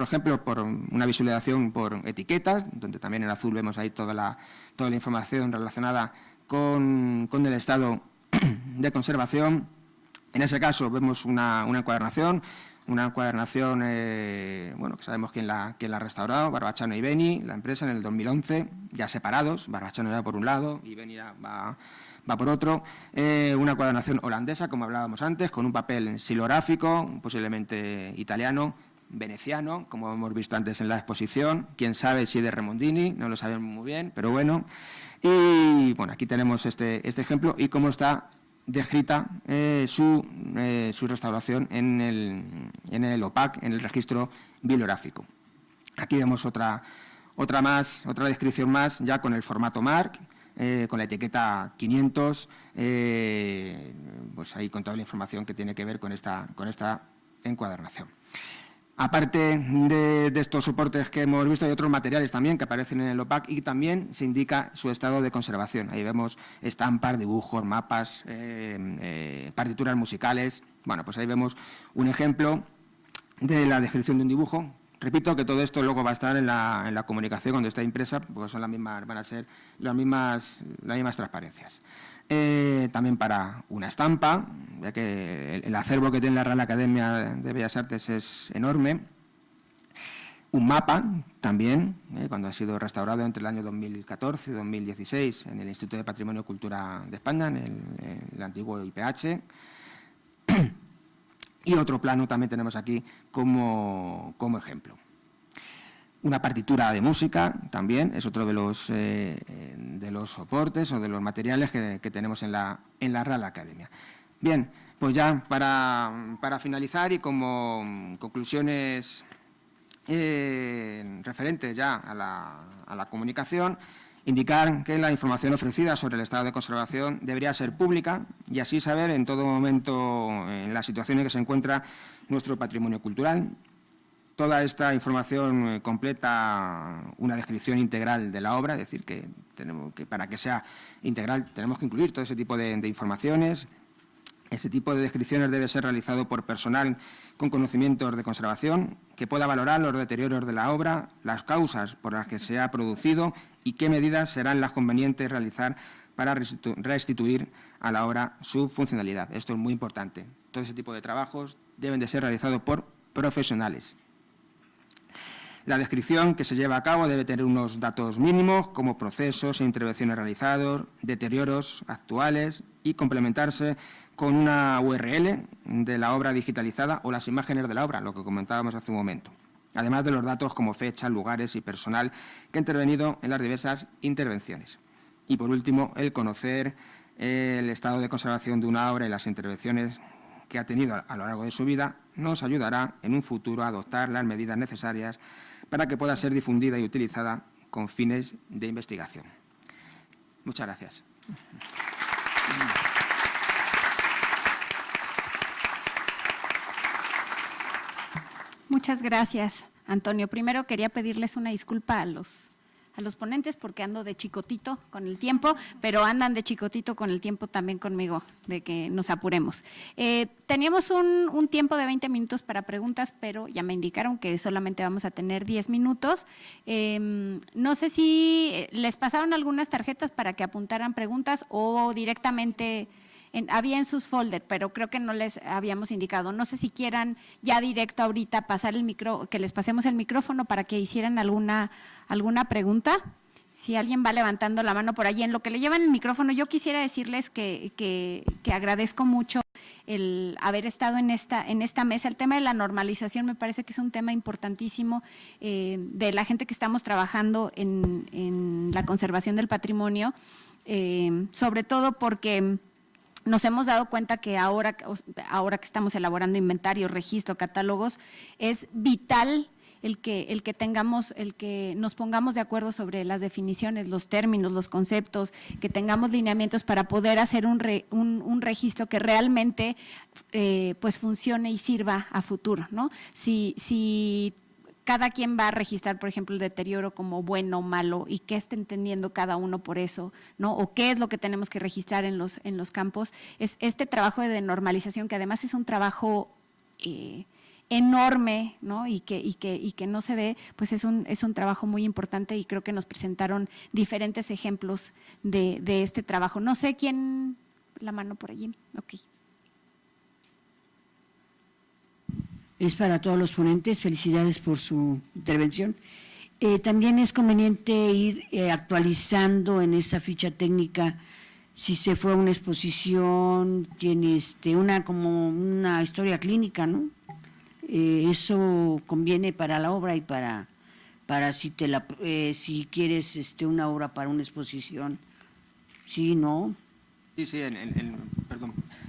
ejemplo, por una visualización por etiquetas, donde también en azul vemos ahí toda la información relacionada con el estado de conservación. En ese caso vemos una encuadernación, bueno, que sabemos quién la ha restaurado, Barbachano y Beni, la empresa en el 2011, ya separados, Barbachano ya por un lado y Beni ya va por otro, una encuadernación holandesa, como hablábamos antes, con un papel silográfico, posiblemente italiano, veneciano, como hemos visto antes en la exposición, quién sabe si de Remondini, no lo sabemos muy bien, pero bueno. Y bueno, aquí tenemos este ejemplo y cómo está descrita su restauración en el OPAC, en el registro bibliográfico. Aquí vemos otra descripción más, ya con el formato MARC, con la etiqueta 500, pues ahí con toda la información que tiene que ver con esta encuadernación. Aparte de estos soportes que hemos visto, hay otros materiales también que aparecen en el OPAC y también se indica su estado de conservación. Ahí vemos estampas, dibujos, mapas, partituras musicales. Bueno, pues ahí vemos un ejemplo de la descripción de un dibujo. Repito que todo esto luego va a estar en la comunicación cuando está impresa, porque van a ser las mismas transparencias. También para una estampa, ya que el acervo que tiene la Real Academia de Bellas Artes es enorme. Un mapa también, cuando ha sido restaurado entre el año 2014 y 2016 en el Instituto de Patrimonio y Cultura de España, en el antiguo IPH. Y otro plano también tenemos aquí como ejemplo. Una partitura de música también es otro de los soportes o de los materiales que tenemos en la Real Academia. Bien, pues ya para finalizar y como conclusiones referentes ya a la comunicación, indicar que la información ofrecida sobre el estado de conservación debería ser pública y así saber en todo momento en la situación en que se encuentra nuestro patrimonio cultural. Toda esta información completa una descripción integral de la obra, es decir, que para que sea integral tenemos que incluir todo ese tipo de informaciones. Este tipo de descripciones debe ser realizado por personal con conocimientos de conservación, que pueda valorar los deterioros de la obra, las causas por las que se ha producido y qué medidas serán las convenientes realizar para restituir a la obra su funcionalidad. Esto es muy importante. Todo ese tipo de trabajos deben de ser realizados por profesionales. La descripción que se lleva a cabo debe tener unos datos mínimos como procesos e intervenciones realizados, deterioros actuales y complementarse con una URL de la obra digitalizada o las imágenes de la obra, lo que comentábamos hace un momento. Además de los datos como fechas, lugares y personal que ha intervenido en las diversas intervenciones. Y por último, el conocer el estado de conservación de una obra y las intervenciones que ha tenido a lo largo de su vida nos ayudará en un futuro a adoptar las medidas necesarias para que pueda ser difundida y utilizada con fines de investigación. Muchas gracias. Muchas gracias, Antonio. Primero quería pedirles una disculpa a los los ponentes porque ando de chicotito con el tiempo, pero andan de chicotito con el tiempo también conmigo, de que nos apuremos. Teníamos un tiempo de 20 minutos para preguntas, pero ya me indicaron que solamente vamos a tener 10 minutos. No sé si les pasaron algunas tarjetas para que apuntaran preguntas o directamente… había en sus folders, pero creo que no les habíamos indicado. No sé si quieran ya directo ahorita pasar que les pasemos el micrófono para que hicieran alguna pregunta. Si alguien va levantando la mano por allí, en lo que le llevan el micrófono, yo quisiera decirles que agradezco mucho el haber estado en esta mesa. El tema de la normalización me parece que es un tema importantísimo de la gente que estamos trabajando en la conservación del patrimonio, sobre todo porque nos hemos dado cuenta que ahora que estamos elaborando inventarios, registro, catálogos, es vital el que nos pongamos de acuerdo sobre las definiciones, los términos, los conceptos, que tengamos lineamientos para poder hacer un registro que realmente pues funcione y sirva a futuro, ¿no? Si cada quien va a registrar, por ejemplo, el deterioro como bueno o malo y qué está entendiendo cada uno por eso, ¿no? O qué es lo que tenemos que registrar en los campos. Es este trabajo de normalización, que además es un trabajo enorme, ¿no? Y que no se ve, pues es un trabajo muy importante, y creo que nos presentaron diferentes ejemplos de este trabajo. No sé quién, la mano por allí. Ok. Es para todos los ponentes, felicidades por su intervención. También es conveniente ir actualizando en esa ficha técnica si se fue a una exposición, tiene como una historia clínica, ¿no? Eso conviene para la obra y para si quieres una obra para una exposición. Sí, ¿no? Sí,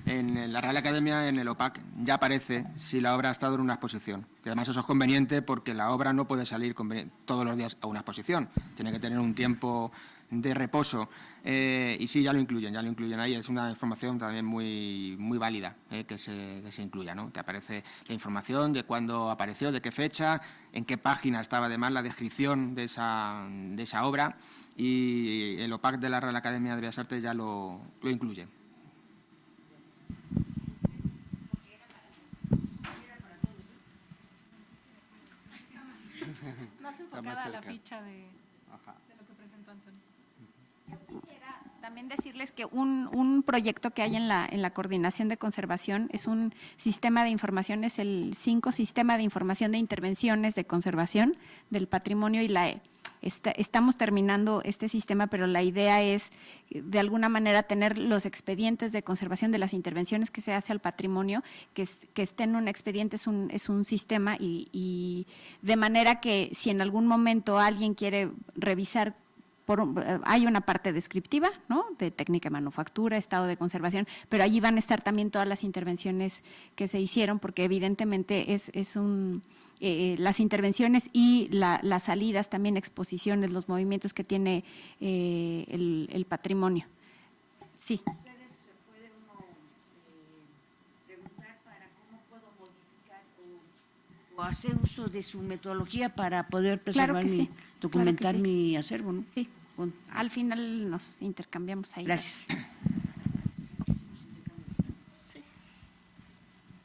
en la Real Academia, en el OPAC, ya aparece si la obra ha estado en una exposición. Y además eso es conveniente porque la obra no puede salir todos los días a una exposición. Tiene que tener un tiempo de reposo. Y sí, ya lo incluyen ahí. Es una información también muy válida que se incluya, ¿no? Te aparece la información de cuándo apareció, de qué fecha, en qué página estaba además la descripción de esa obra. Y el OPAC de la Real Academia de Bellas Artes ya lo incluye. Más enfocada a la ficha de lo que presentó Antonio. Quisiera también decirles que un proyecto que hay en la Coordinación de Conservación es un sistema de información, es el 5 Sistema de Información de Intervenciones de Conservación del Patrimonio, y estamos terminando este sistema, pero la idea es de alguna manera tener los expedientes de conservación de las intervenciones que se hace al patrimonio, que esté en un expediente, es un sistema, y de manera que si en algún momento alguien quiere revisar, hay una parte descriptiva, ¿no? De técnica de manufactura, estado de conservación, pero allí van a estar también todas las intervenciones que se hicieron, porque evidentemente las intervenciones y las salidas, también exposiciones, los movimientos que tiene el patrimonio. Sí. ¿Ustedes pueden preguntar para cómo puedo modificar o hacer uso de su metodología para poder preservar, Claro que sí, documentar claro que sí. mi acervo, ¿no? Sí. Al final nos intercambiamos ahí. Gracias.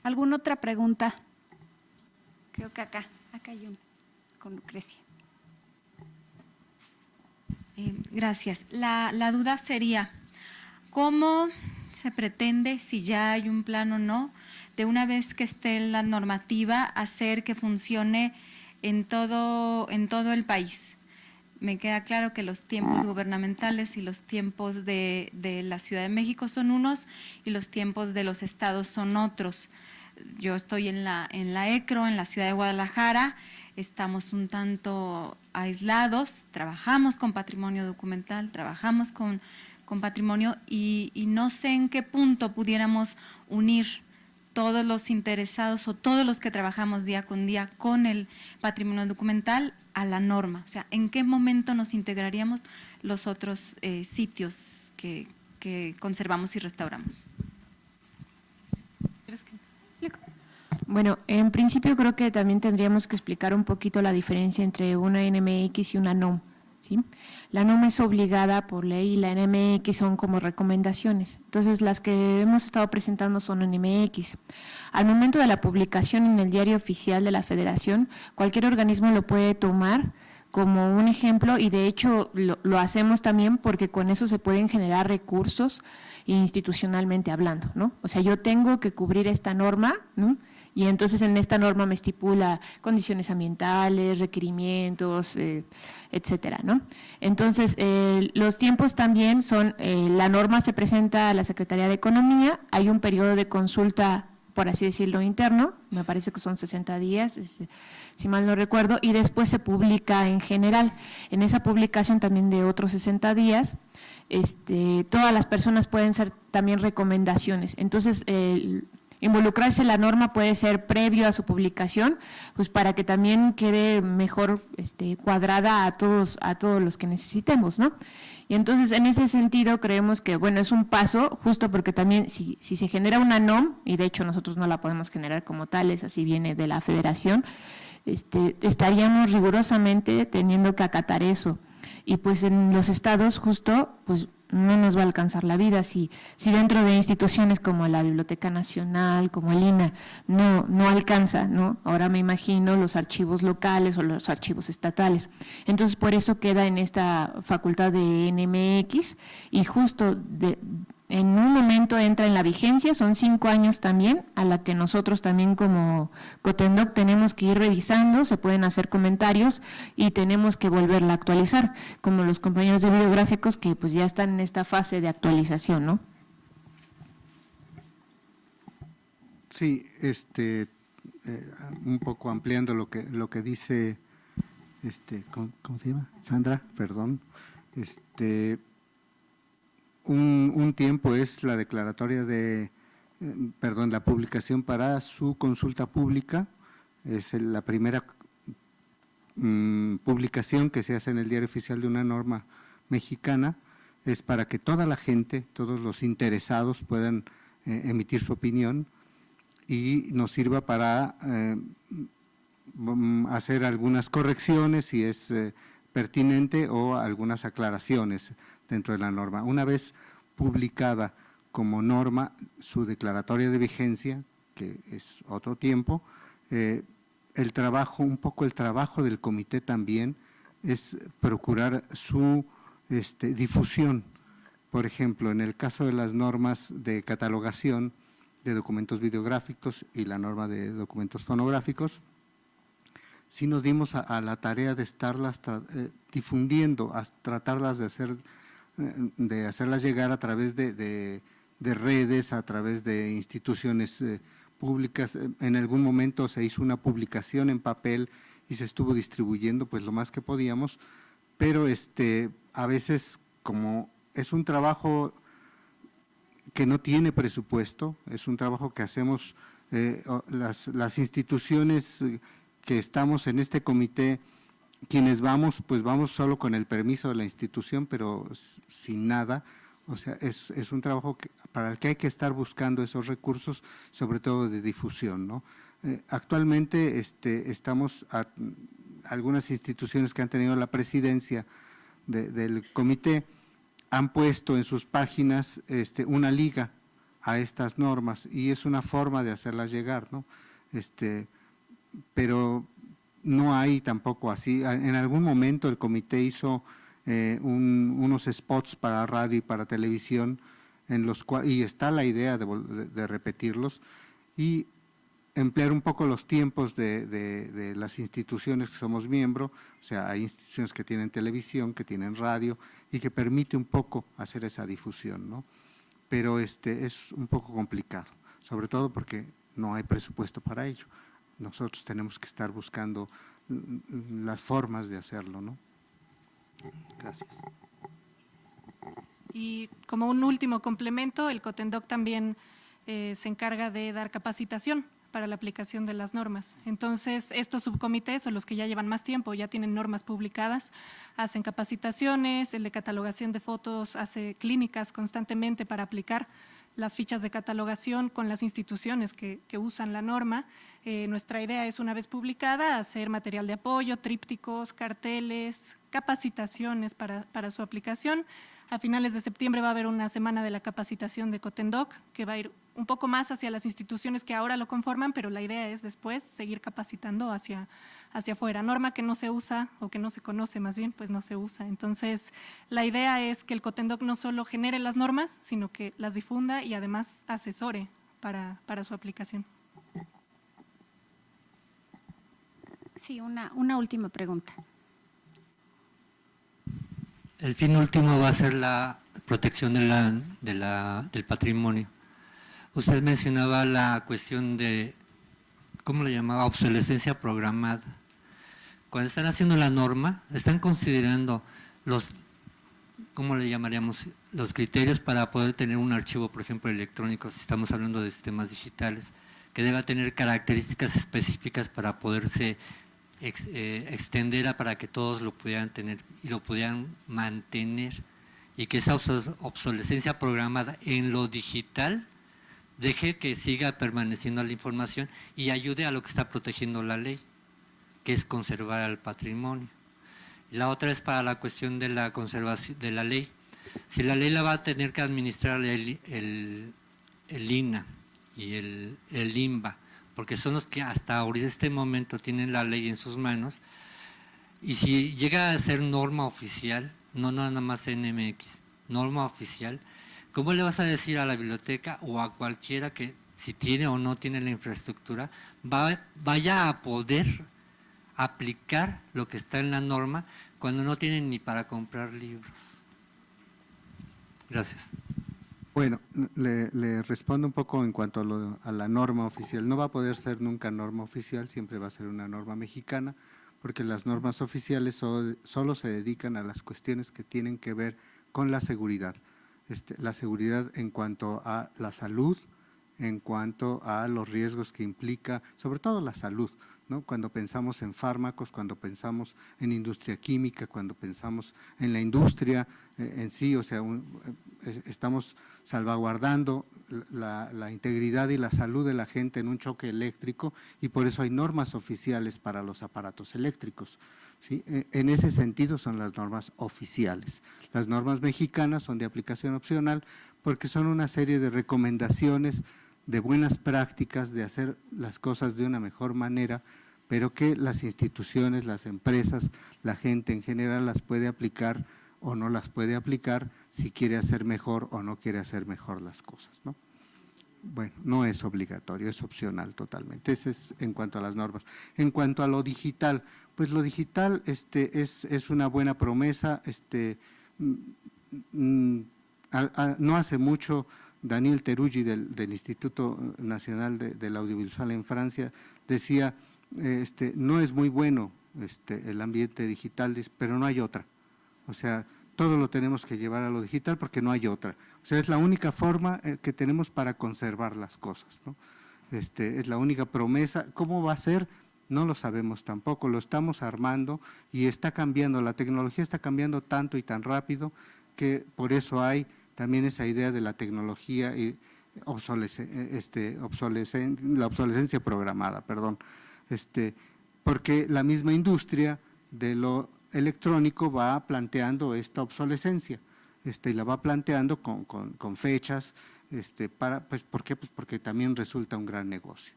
¿Alguna otra pregunta? Creo que acá hay una, con Lucrecia. Gracias. La duda sería, ¿cómo se pretende, si ya hay un plan o no, de una vez que esté la normativa, hacer que funcione en todo el país? Me queda claro que los tiempos gubernamentales y los tiempos de la Ciudad de México son unos y los tiempos de los estados son otros. Yo estoy en la ECRO, en la ciudad de Guadalajara, estamos un tanto aislados, trabajamos con patrimonio documental, trabajamos con patrimonio y no sé en qué punto pudiéramos unir todos los interesados o todos los que trabajamos día con día con el patrimonio documental a la norma. O sea, ¿en qué momento nos integraríamos los otros sitios que conservamos y restauramos? Bueno, en principio creo que también tendríamos que explicar un poquito la diferencia entre una NMX y una NOM. ¿sí? La norma es obligada por ley y la NMX son como recomendaciones. Entonces, las que hemos estado presentando son NMX. Al momento de la publicación en el Diario Oficial de la Federación, cualquier organismo lo puede tomar como un ejemplo y de hecho lo hacemos también porque con eso se pueden generar recursos institucionalmente hablando, ¿no? O sea, yo tengo que cubrir esta norma, ¿no? Y entonces en esta norma me estipula condiciones ambientales, requerimientos, etcétera, ¿no? Entonces, los tiempos también son, la norma se presenta a la Secretaría de Economía, hay un periodo de consulta, por así decirlo, interno, me parece que son 60 días, si mal no recuerdo, y después se publica en general. En esa publicación también de otros 60 días, todas las personas pueden ser también recomendaciones. Entonces, involucrarse en la norma puede ser previo a su publicación, pues para que también quede mejor cuadrada a todos los que necesitemos, ¿no? Y entonces, en ese sentido, creemos que, bueno, es un paso, justo porque también si se genera una NOM, y de hecho nosotros no la podemos generar como tales, así viene de la Federación, estaríamos rigurosamente teniendo que acatar eso. Y pues en los estados justo, pues no nos va a alcanzar la vida si dentro de instituciones como la Biblioteca Nacional, como el INAH, no alcanza, ¿no? Ahora me imagino los archivos locales o los archivos estatales. Entonces, por eso queda en esta facultad de NMX y justo en un momento entra en la vigencia, son 5 años también, a la que nosotros también como Cotendoc tenemos que ir revisando, se pueden hacer comentarios y tenemos que volverla a actualizar, como los compañeros de videográficos que pues ya están en esta fase de actualización, ¿no? Sí, un poco ampliando lo que dice, ¿cómo se llama? Sandra, perdón. Un tiempo es la declaratoria la publicación para su consulta pública, es la primera publicación que se hace en el Diario Oficial de una norma mexicana, es para que toda la gente, todos los interesados puedan emitir su opinión y nos sirva para hacer algunas correcciones si es pertinente o algunas aclaraciones dentro de la norma. Una vez publicada como norma su declaratoria de vigencia, que es otro tiempo, el trabajo del comité también es procurar su difusión. Por ejemplo, en el caso de las normas de catalogación de documentos videográficos y la norma de documentos fonográficos, sí nos dimos a la tarea de estarlas difundiendo, a tratarlas de hacerlas llegar a través de redes, a través de instituciones públicas. En algún momento se hizo una publicación en papel y se estuvo distribuyendo pues lo más que podíamos, pero a veces como es un trabajo que no tiene presupuesto, es un trabajo que hacemos las instituciones que estamos en este comité, quienes vamos, pues vamos solo con el permiso de la institución, pero sin nada. O sea, es un trabajo para el que hay que estar buscando esos recursos, sobre todo de difusión, ¿no? Actualmente estamos algunas instituciones que han tenido la presidencia del comité, han puesto en sus páginas una liga a estas normas y es una forma de hacerlas llegar, ¿no? Pero no hay tampoco así. En algún momento el comité hizo unos spots para radio y para televisión, y está la idea de repetirlos y emplear un poco los tiempos de las instituciones que somos miembro, o sea, hay instituciones que tienen televisión, que tienen radio y que permite un poco hacer esa difusión, ¿no? Pero es un poco complicado, sobre todo porque no hay presupuesto para ello. Nosotros tenemos que estar buscando las formas de hacerlo, ¿no? Gracias. Y como un último complemento, el Cotendoc también se encarga de dar capacitación para la aplicación de las normas. Entonces, estos subcomités o los que ya llevan más tiempo, ya tienen normas publicadas, hacen capacitaciones, el de catalogación de fotos hace clínicas constantemente para aplicar las fichas de catalogación con las instituciones que usan la norma. Nuestra idea es, una vez publicada, hacer material de apoyo, trípticos, carteles, capacitaciones para su aplicación. A finales de septiembre va a haber una semana de la capacitación de Cotendoc, que va a ir un poco más hacia las instituciones que ahora lo conforman, pero la idea es después seguir capacitando hacia afuera. Norma que no se usa, o que no se conoce más bien, pues no se usa. Entonces, la idea es que el Cotendoc no solo genere las normas, sino que las difunda y además asesore para su aplicación. Sí, una última pregunta. El fin último va a ser la protección del patrimonio. Usted mencionaba la cuestión de, ¿cómo le llamaba? Obsolescencia programada. Cuando están haciendo la norma, están considerando los, ¿cómo le llamaríamos? Los criterios para poder tener un archivo, por ejemplo, electrónico, si estamos hablando de sistemas digitales, que deba tener características específicas para poderse extender para que todos lo pudieran tener y lo pudieran mantener, y que esa obsolescencia programada en lo digital deje que siga permaneciendo la información y ayude a lo que está protegiendo la ley, que es conservar al patrimonio. La otra es para la cuestión de la conservación de la ley. Si la ley la va a tener que administrar el INAH y el INBA, porque son los que hasta ahorita este momento tienen la ley en sus manos, y si llega a ser norma oficial, no nada más NMX, norma oficial, ¿cómo le vas a decir a la biblioteca o a cualquiera que si tiene o no tiene la infraestructura, vaya a poder aplicar lo que está en la norma cuando no tienen ni para comprar libros? Gracias. Bueno, le respondo un poco en cuanto a la norma oficial. No va a poder ser nunca norma oficial, siempre va a ser una norma mexicana, porque las normas oficiales solo se dedican a las cuestiones que tienen que ver con la seguridad. La seguridad en cuanto a la salud, en cuanto a los riesgos que implica, sobre todo la salud, ¿no? Cuando pensamos en fármacos, cuando pensamos en industria química, cuando pensamos en la industria en sí, o sea, estamos salvaguardando la integridad y la salud de la gente en un choque eléctrico, y por eso hay normas oficiales para los aparatos eléctricos, ¿sí? En ese sentido son las normas oficiales. Las normas mexicanas son de aplicación opcional porque son una serie de recomendaciones de buenas prácticas, de hacer las cosas de una mejor manera, pero que las instituciones, las empresas, la gente en general las puede aplicar o no las puede aplicar si quiere hacer mejor o no quiere hacer mejor las cosas, ¿no? Bueno, no es obligatorio, es opcional totalmente. Ese es en cuanto a las normas. En cuanto a lo digital, pues lo digital es una buena promesa. No hace mucho Daniel Teruggi del Instituto Nacional del Audiovisual en Francia decía, no es muy bueno el ambiente digital, pero no hay otra. O sea, todo lo tenemos que llevar a lo digital porque no hay otra. O sea, es la única forma que tenemos para conservar las cosas, ¿no? Es la única promesa. ¿Cómo va a ser? No lo sabemos tampoco, lo estamos armando y está cambiando, la tecnología está cambiando tanto y tan rápido que por eso hay también esa idea de la tecnología y la obsolescencia programada, perdón, porque la misma industria de lo electrónico va planteando esta obsolescencia, y la va planteando con fechas, ¿por qué? Pues porque también resulta un gran negocio.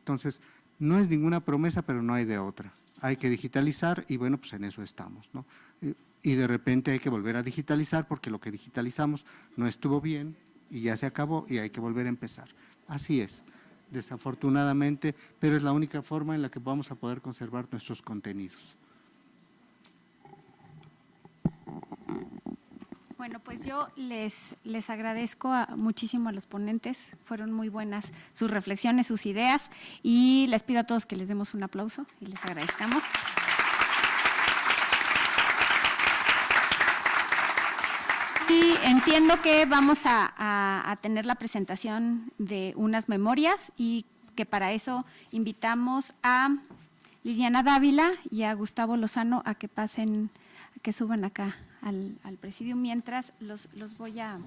Entonces, no es ninguna promesa, pero no hay de otra. Hay que digitalizar y bueno, pues en eso estamos, ¿no? Y de repente hay que volver a digitalizar porque lo que digitalizamos no estuvo bien y ya se acabó y hay que volver a empezar. Así es, desafortunadamente, pero es la única forma en la que vamos a poder conservar nuestros contenidos. Bueno, pues yo les agradezco muchísimo a los ponentes, fueron muy buenas sus reflexiones, sus ideas, y les pido a todos que les demos un aplauso y les agradezcamos. Y entiendo que vamos a tener la presentación de unas memorias y que para eso invitamos a Liliana Dávila y a Gustavo Lozano a que pasen, a que suban acá al presidio, mientras los voy a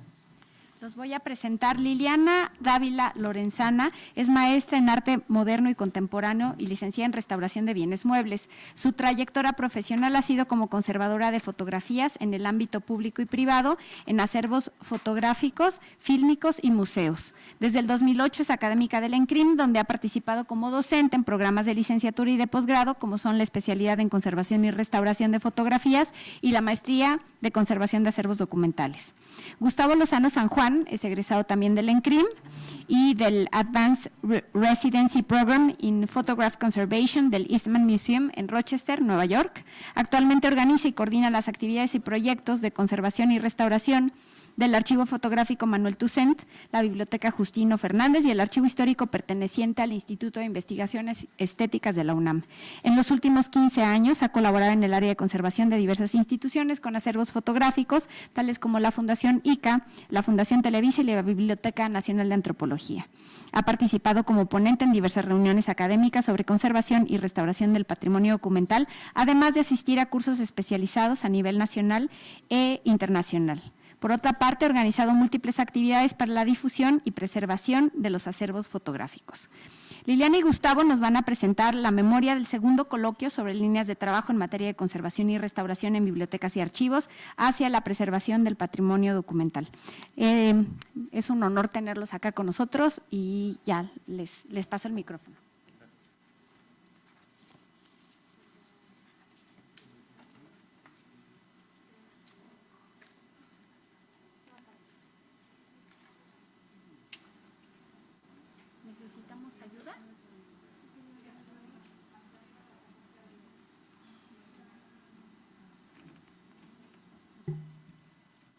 Los voy a presentar. Liliana Dávila Lorenzana es maestra en arte moderno y contemporáneo y licenciada en restauración de bienes muebles. Su trayectoria profesional ha sido como conservadora de fotografías en el ámbito público y privado, en acervos fotográficos, fílmicos y museos. Desde el 2008 es académica del ENCRIM, donde ha participado como docente en programas de licenciatura y de posgrado, como son la especialidad en conservación y restauración de fotografías y la maestría de conservación de acervos documentales. Gustavo Lozano San Juan es egresado también del ENCRIM y del Advanced Residency Program in Photograph Conservation del Eastman Museum en Rochester, Nueva York. Actualmente organiza y coordina las actividades y proyectos de conservación y restauración del Archivo Fotográfico Manuel Toussaint, la Biblioteca Justino Fernández y el Archivo Histórico perteneciente al Instituto de Investigaciones Estéticas de la UNAM. En los últimos 15 años ha colaborado en el área de conservación de diversas instituciones con acervos fotográficos, tales como la Fundación ICA, la Fundación Televisa y la Biblioteca Nacional de Antropología. Ha participado como ponente en diversas reuniones académicas sobre conservación y restauración del patrimonio documental, además de asistir a cursos especializados a nivel nacional e internacional. Por otra parte, ha organizado múltiples actividades para la difusión y preservación de los acervos fotográficos. Liliana y Gustavo nos van a presentar la memoria del segundo coloquio sobre líneas de trabajo en materia de conservación y restauración en bibliotecas y archivos hacia la preservación del patrimonio documental. Es un honor tenerlos acá con nosotros y ya les paso el micrófono. ¿Necesitamos ayuda?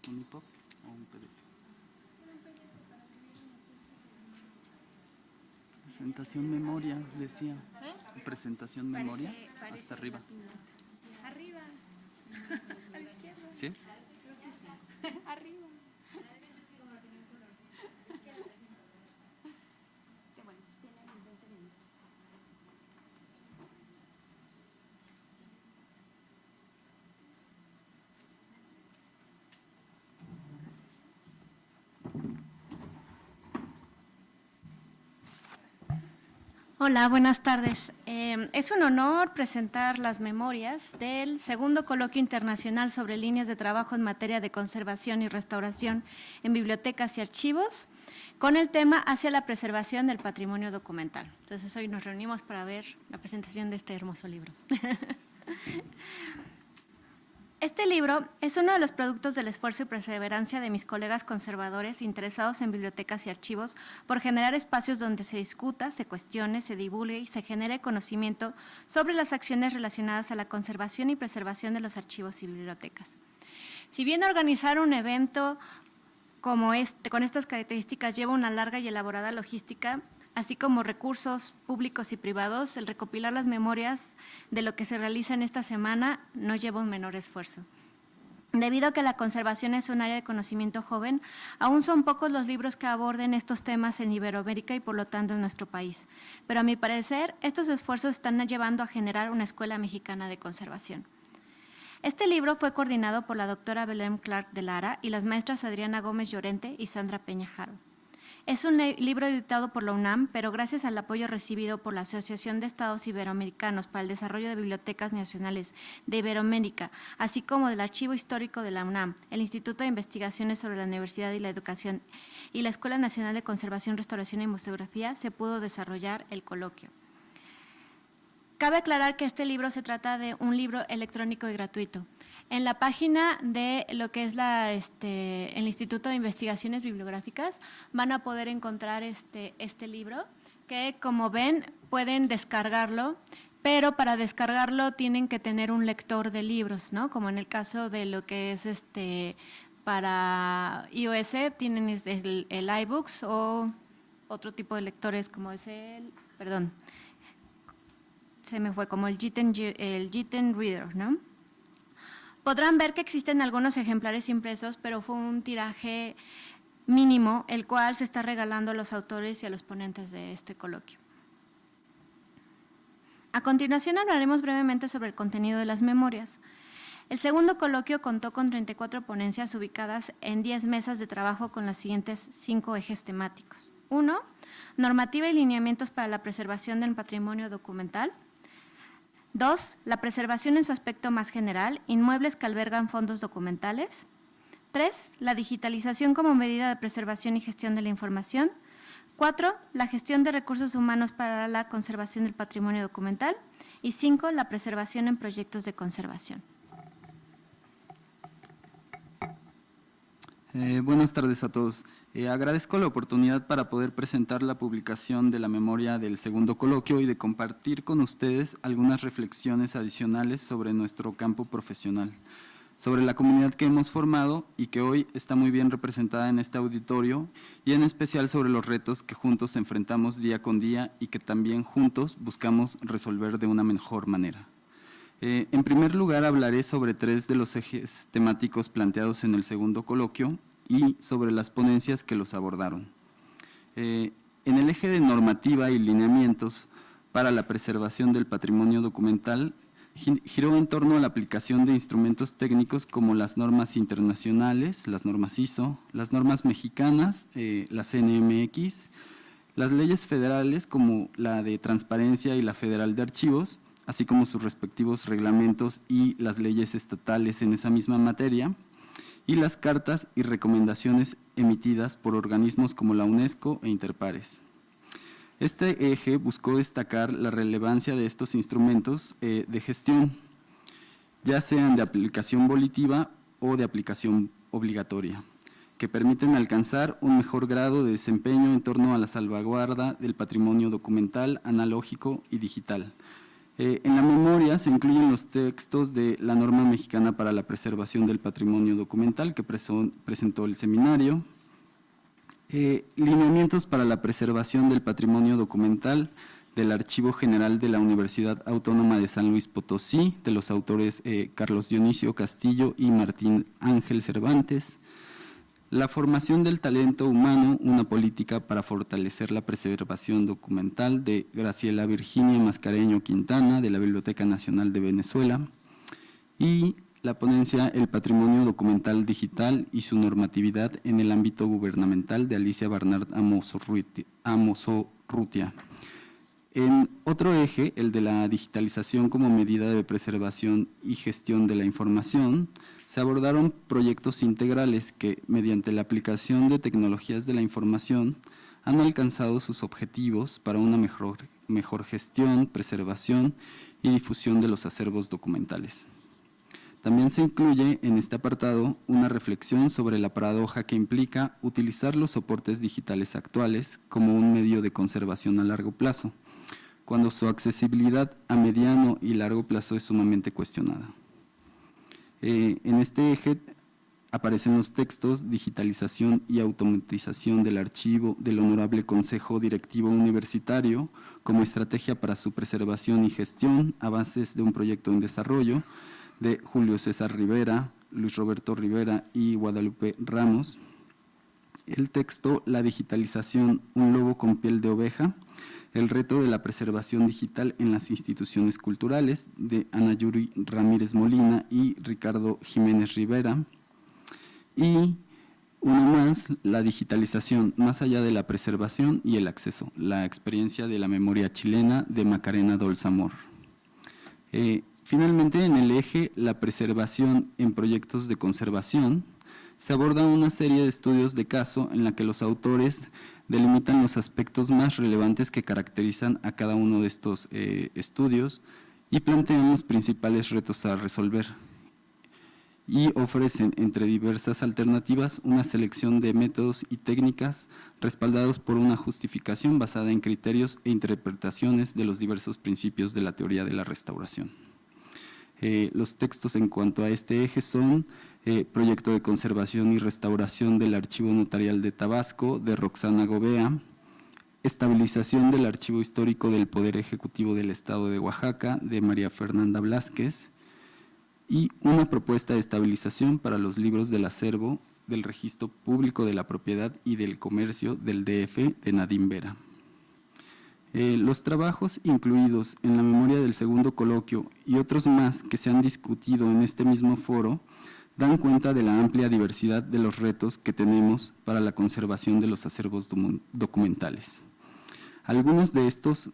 ¿Un EPUB o un PDF? Presentación memoria, decía. Presentación memoria, hasta arriba. Arriba. A la izquierda. ¿Sí? Arriba. Hola, buenas tardes. Es un honor presentar las memorias del segundo coloquio internacional sobre líneas de trabajo en materia de conservación y restauración en bibliotecas y archivos, con el tema hacia la preservación del patrimonio documental. Entonces, hoy nos reunimos para ver la presentación de este hermoso libro. Este libro es uno de los productos del esfuerzo y perseverancia de mis colegas conservadores interesados en bibliotecas y archivos por generar espacios donde se discuta, se cuestione, se divulgue y se genere conocimiento sobre las acciones relacionadas a la conservación y preservación de los archivos y bibliotecas. Si bien organizar un evento como este, con estas características, lleva una larga y elaborada logística, así como recursos públicos y privados, el recopilar las memorias de lo que se realiza en esta semana no lleva un menor esfuerzo. Debido a que la conservación es un área de conocimiento joven, aún son pocos los libros que aborden estos temas en Iberoamérica y por lo tanto en nuestro país. Pero a mi parecer, estos esfuerzos están llevando a generar una escuela mexicana de conservación. Este libro fue coordinado por la doctora Belén Clark de Lara y las maestras Adriana Gómez Llorente y Sandra Peña Jaro. Es un libro editado por la UNAM, pero gracias al apoyo recibido por la Asociación de Estados Iberoamericanos para el Desarrollo de Bibliotecas Nacionales de Iberoamérica, así como del Archivo Histórico de la UNAM, el Instituto de Investigaciones sobre la Universidad y la Educación y la Escuela Nacional de Conservación, Restauración y Museografía, se pudo desarrollar el coloquio. Cabe aclarar que este libro se trata de un libro electrónico y gratuito. En la página de lo que es el Instituto de Investigaciones Bibliográficas van a poder encontrar este libro que, como ven, pueden descargarlo, pero para descargarlo tienen que tener un lector de libros, ¿no? Como en el caso de lo que es para iOS, tienen el iBooks o otro tipo de lectores como es como el Jitten Reader, ¿no? Podrán ver que existen algunos ejemplares impresos, pero fue un tiraje mínimo, el cual se está regalando a los autores y a los ponentes de este coloquio. A continuación hablaremos brevemente sobre el contenido de las memorias. El segundo coloquio contó con 34 ponencias ubicadas en 10 mesas de trabajo con los siguientes 5 ejes temáticos. 1. Normativa y lineamientos para la preservación del patrimonio documental. 2. La preservación en su aspecto más general, inmuebles que albergan fondos documentales. 3. La digitalización como medida de preservación y gestión de la información. 4. La gestión de recursos humanos para la conservación del patrimonio documental. Y 5. La preservación en proyectos de conservación. Buenas tardes a todos. Agradezco la oportunidad para poder presentar la publicación de la memoria del segundo coloquio y de compartir con ustedes algunas reflexiones adicionales sobre nuestro campo profesional, sobre la comunidad que hemos formado y que hoy está muy bien representada en este auditorio, y en especial sobre los retos que juntos enfrentamos día con día y que también juntos buscamos resolver de una mejor manera. En primer lugar, hablaré sobre 3 de los ejes temáticos planteados en el segundo coloquio y sobre las ponencias que los abordaron. En el eje de normativa y lineamientos para la preservación del patrimonio documental, giró en torno a la aplicación de instrumentos técnicos como las normas internacionales, las normas ISO, las normas mexicanas, la CNMX, las leyes federales como la de transparencia y la federal de archivos, así como sus respectivos reglamentos y las leyes estatales en esa misma materia, y las cartas y recomendaciones emitidas por organismos como la UNESCO e Interpares. Este eje buscó destacar la relevancia de estos instrumentos de gestión, ya sean de aplicación volitiva o de aplicación obligatoria, que permiten alcanzar un mejor grado de desempeño en torno a la salvaguarda del patrimonio documental, analógico y digital. En la memoria se incluyen los textos de la norma mexicana para la preservación del patrimonio documental que presentó el seminario, lineamientos para la preservación del patrimonio documental del Archivo General de la Universidad Autónoma de San Luis Potosí, de los autores Carlos Dionisio Castillo y Martín Ángel Cervantes, la formación del talento humano, una política para fortalecer la preservación documental, de Graciela Virginia Mascareño Quintana, de la Biblioteca Nacional de Venezuela, y la ponencia El patrimonio documental digital y su normatividad en el ámbito gubernamental, de Alicia Barnard Amosorrutia. En otro eje, el de la digitalización como medida de preservación y gestión de la información, se abordaron proyectos integrales que, mediante la aplicación de tecnologías de la información, han alcanzado sus objetivos para una mejor gestión, preservación y difusión de los acervos documentales. También se incluye en este apartado una reflexión sobre la paradoja que implica utilizar los soportes digitales actuales como un medio de conservación a largo plazo, cuando su accesibilidad a mediano y largo plazo es sumamente cuestionada. En este eje aparecen los textos Digitalización y automatización del archivo del Honorable Consejo Directivo Universitario como estrategia para su preservación y gestión, avances de un proyecto en desarrollo, de Julio César Rivera, Luis Roberto Rivera y Guadalupe Ramos. El texto La digitalización, un lobo con piel de oveja, el reto de la preservación digital en las instituciones culturales, de Ana Yuri Ramírez Molina y Ricardo Jiménez Rivera. Y uno más, La digitalización, más allá de la preservación y el acceso, la experiencia de la memoria chilena, de Macarena Dolzamor. Finalmente, en el eje La preservación en proyectos de conservación, se aborda una serie de estudios de caso en la que los autores delimitan los aspectos más relevantes que caracterizan a cada uno de estos estudios y plantean los principales retos a resolver. Y ofrecen, entre diversas alternativas, una selección de métodos y técnicas respaldados por una justificación basada en criterios e interpretaciones de los diversos principios de la teoría de la restauración. Los textos en cuanto a este eje son Proyecto de conservación y restauración del Archivo Notarial de Tabasco, de Roxana Gobea, Estabilización del Archivo Histórico del Poder Ejecutivo del Estado de Oaxaca, de María Fernanda Blázquez, y una propuesta de estabilización para los libros del acervo del Registro Público de la Propiedad y del Comercio del DF, de Nadine Vera. Los trabajos incluidos en la memoria del segundo coloquio y otros más que se han discutido en este mismo foro dan cuenta de la amplia diversidad de los retos que tenemos para la conservación de los acervos documentales. Algunos de estos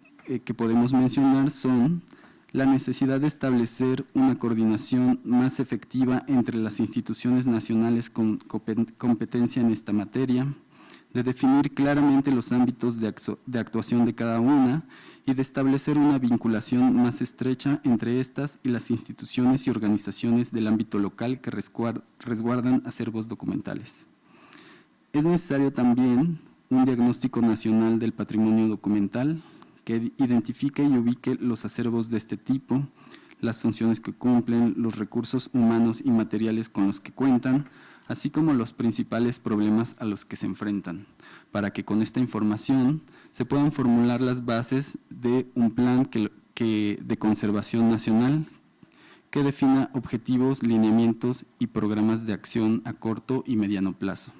que podemos mencionar son la necesidad de establecer una coordinación más efectiva entre las instituciones nacionales con competencia en esta materia, de definir claramente los ámbitos de actuación de cada una y de establecer una vinculación más estrecha entre estas y las instituciones y organizaciones del ámbito local que resguardan acervos documentales. Es necesario también un diagnóstico nacional del patrimonio documental que identifique y ubique los acervos de este tipo, las funciones que cumplen, los recursos humanos y materiales con los que cuentan, así como los principales problemas a los que se enfrentan, para que con esta información se puedan formular las bases de un plan de conservación nacional que defina objetivos, lineamientos y programas de acción a corto y mediano plazo.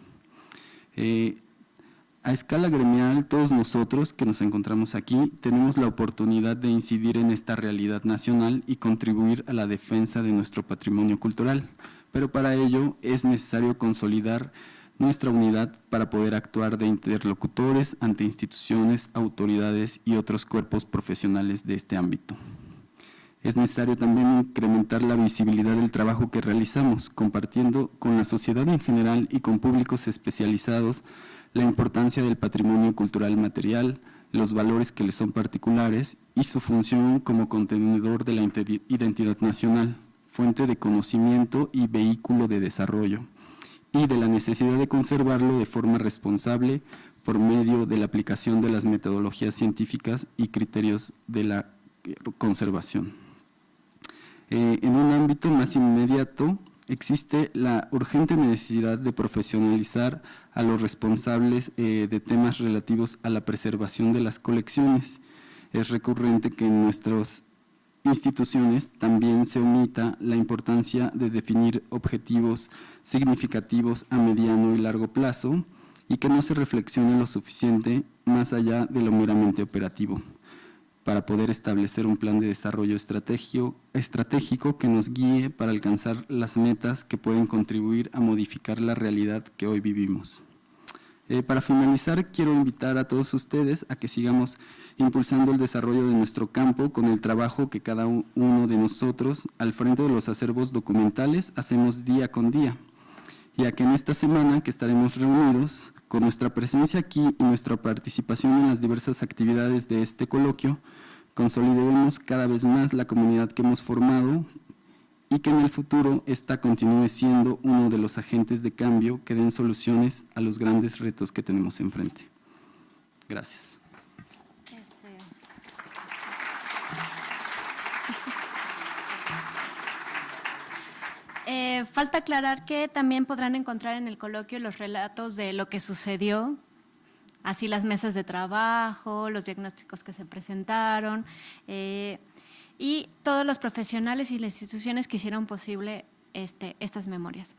A escala gremial, todos nosotros que nos encontramos aquí tenemos la oportunidad de incidir en esta realidad nacional y contribuir a la defensa de nuestro patrimonio cultural, pero para ello es necesario consolidar nuestra unidad para poder actuar de interlocutores ante instituciones, autoridades y otros cuerpos profesionales de este ámbito. Es necesario también incrementar la visibilidad del trabajo que realizamos, compartiendo con la sociedad en general y con públicos especializados la importancia del patrimonio cultural material, los valores que le son particulares y su función como contenedor de la identidad nacional, fuente de conocimiento y vehículo de desarrollo, y de la necesidad de conservarlo de forma responsable por medio de la aplicación de las metodologías científicas y criterios de la conservación. En un ámbito más inmediato, existe la urgente necesidad de profesionalizar a los responsables de temas relativos a la preservación de las colecciones. Es recurrente que en nuestras instituciones también se omita la importancia de definir objetivos significativos a mediano y largo plazo y que no se reflexione lo suficiente más allá de lo meramente operativo, para poder establecer un plan de desarrollo estratégico que nos guíe para alcanzar las metas que pueden contribuir a modificar la realidad que hoy vivimos. Para finalizar, quiero invitar a todos ustedes a que sigamos impulsando el desarrollo de nuestro campo con el trabajo que cada uno de nosotros al frente de los acervos documentales hacemos día con día, ya que en esta semana que estaremos reunidos, con nuestra presencia aquí y nuestra participación en las diversas actividades de este coloquio, consolidemos cada vez más la comunidad que hemos formado y que en el futuro esta continúe siendo uno de los agentes de cambio que den soluciones a los grandes retos que tenemos enfrente. Gracias. Falta aclarar que también podrán encontrar en el coloquio los relatos de lo que sucedió, así las mesas de trabajo, los diagnósticos que se presentaron, y todos los profesionales y las instituciones que hicieron posible estas memorias.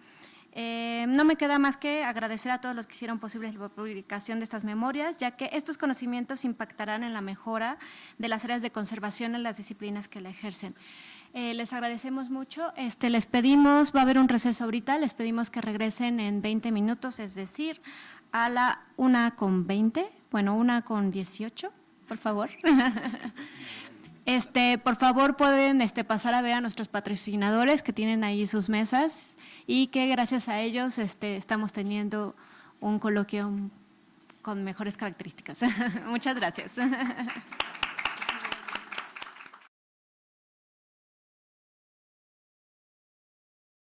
No me queda más que agradecer a todos los que hicieron posible la publicación de estas memorias, ya que estos conocimientos impactarán en la mejora de las áreas de conservación en las disciplinas que la ejercen. Les agradecemos mucho. Les pedimos, va a haber un receso ahorita, les pedimos que regresen en 20 minutos, es decir, a la 1:20, bueno, 1:18, por favor. Por favor, pueden pasar a ver a nuestros patrocinadores que tienen ahí sus mesas y que gracias a ellos estamos teniendo un coloquio con mejores características. Muchas gracias.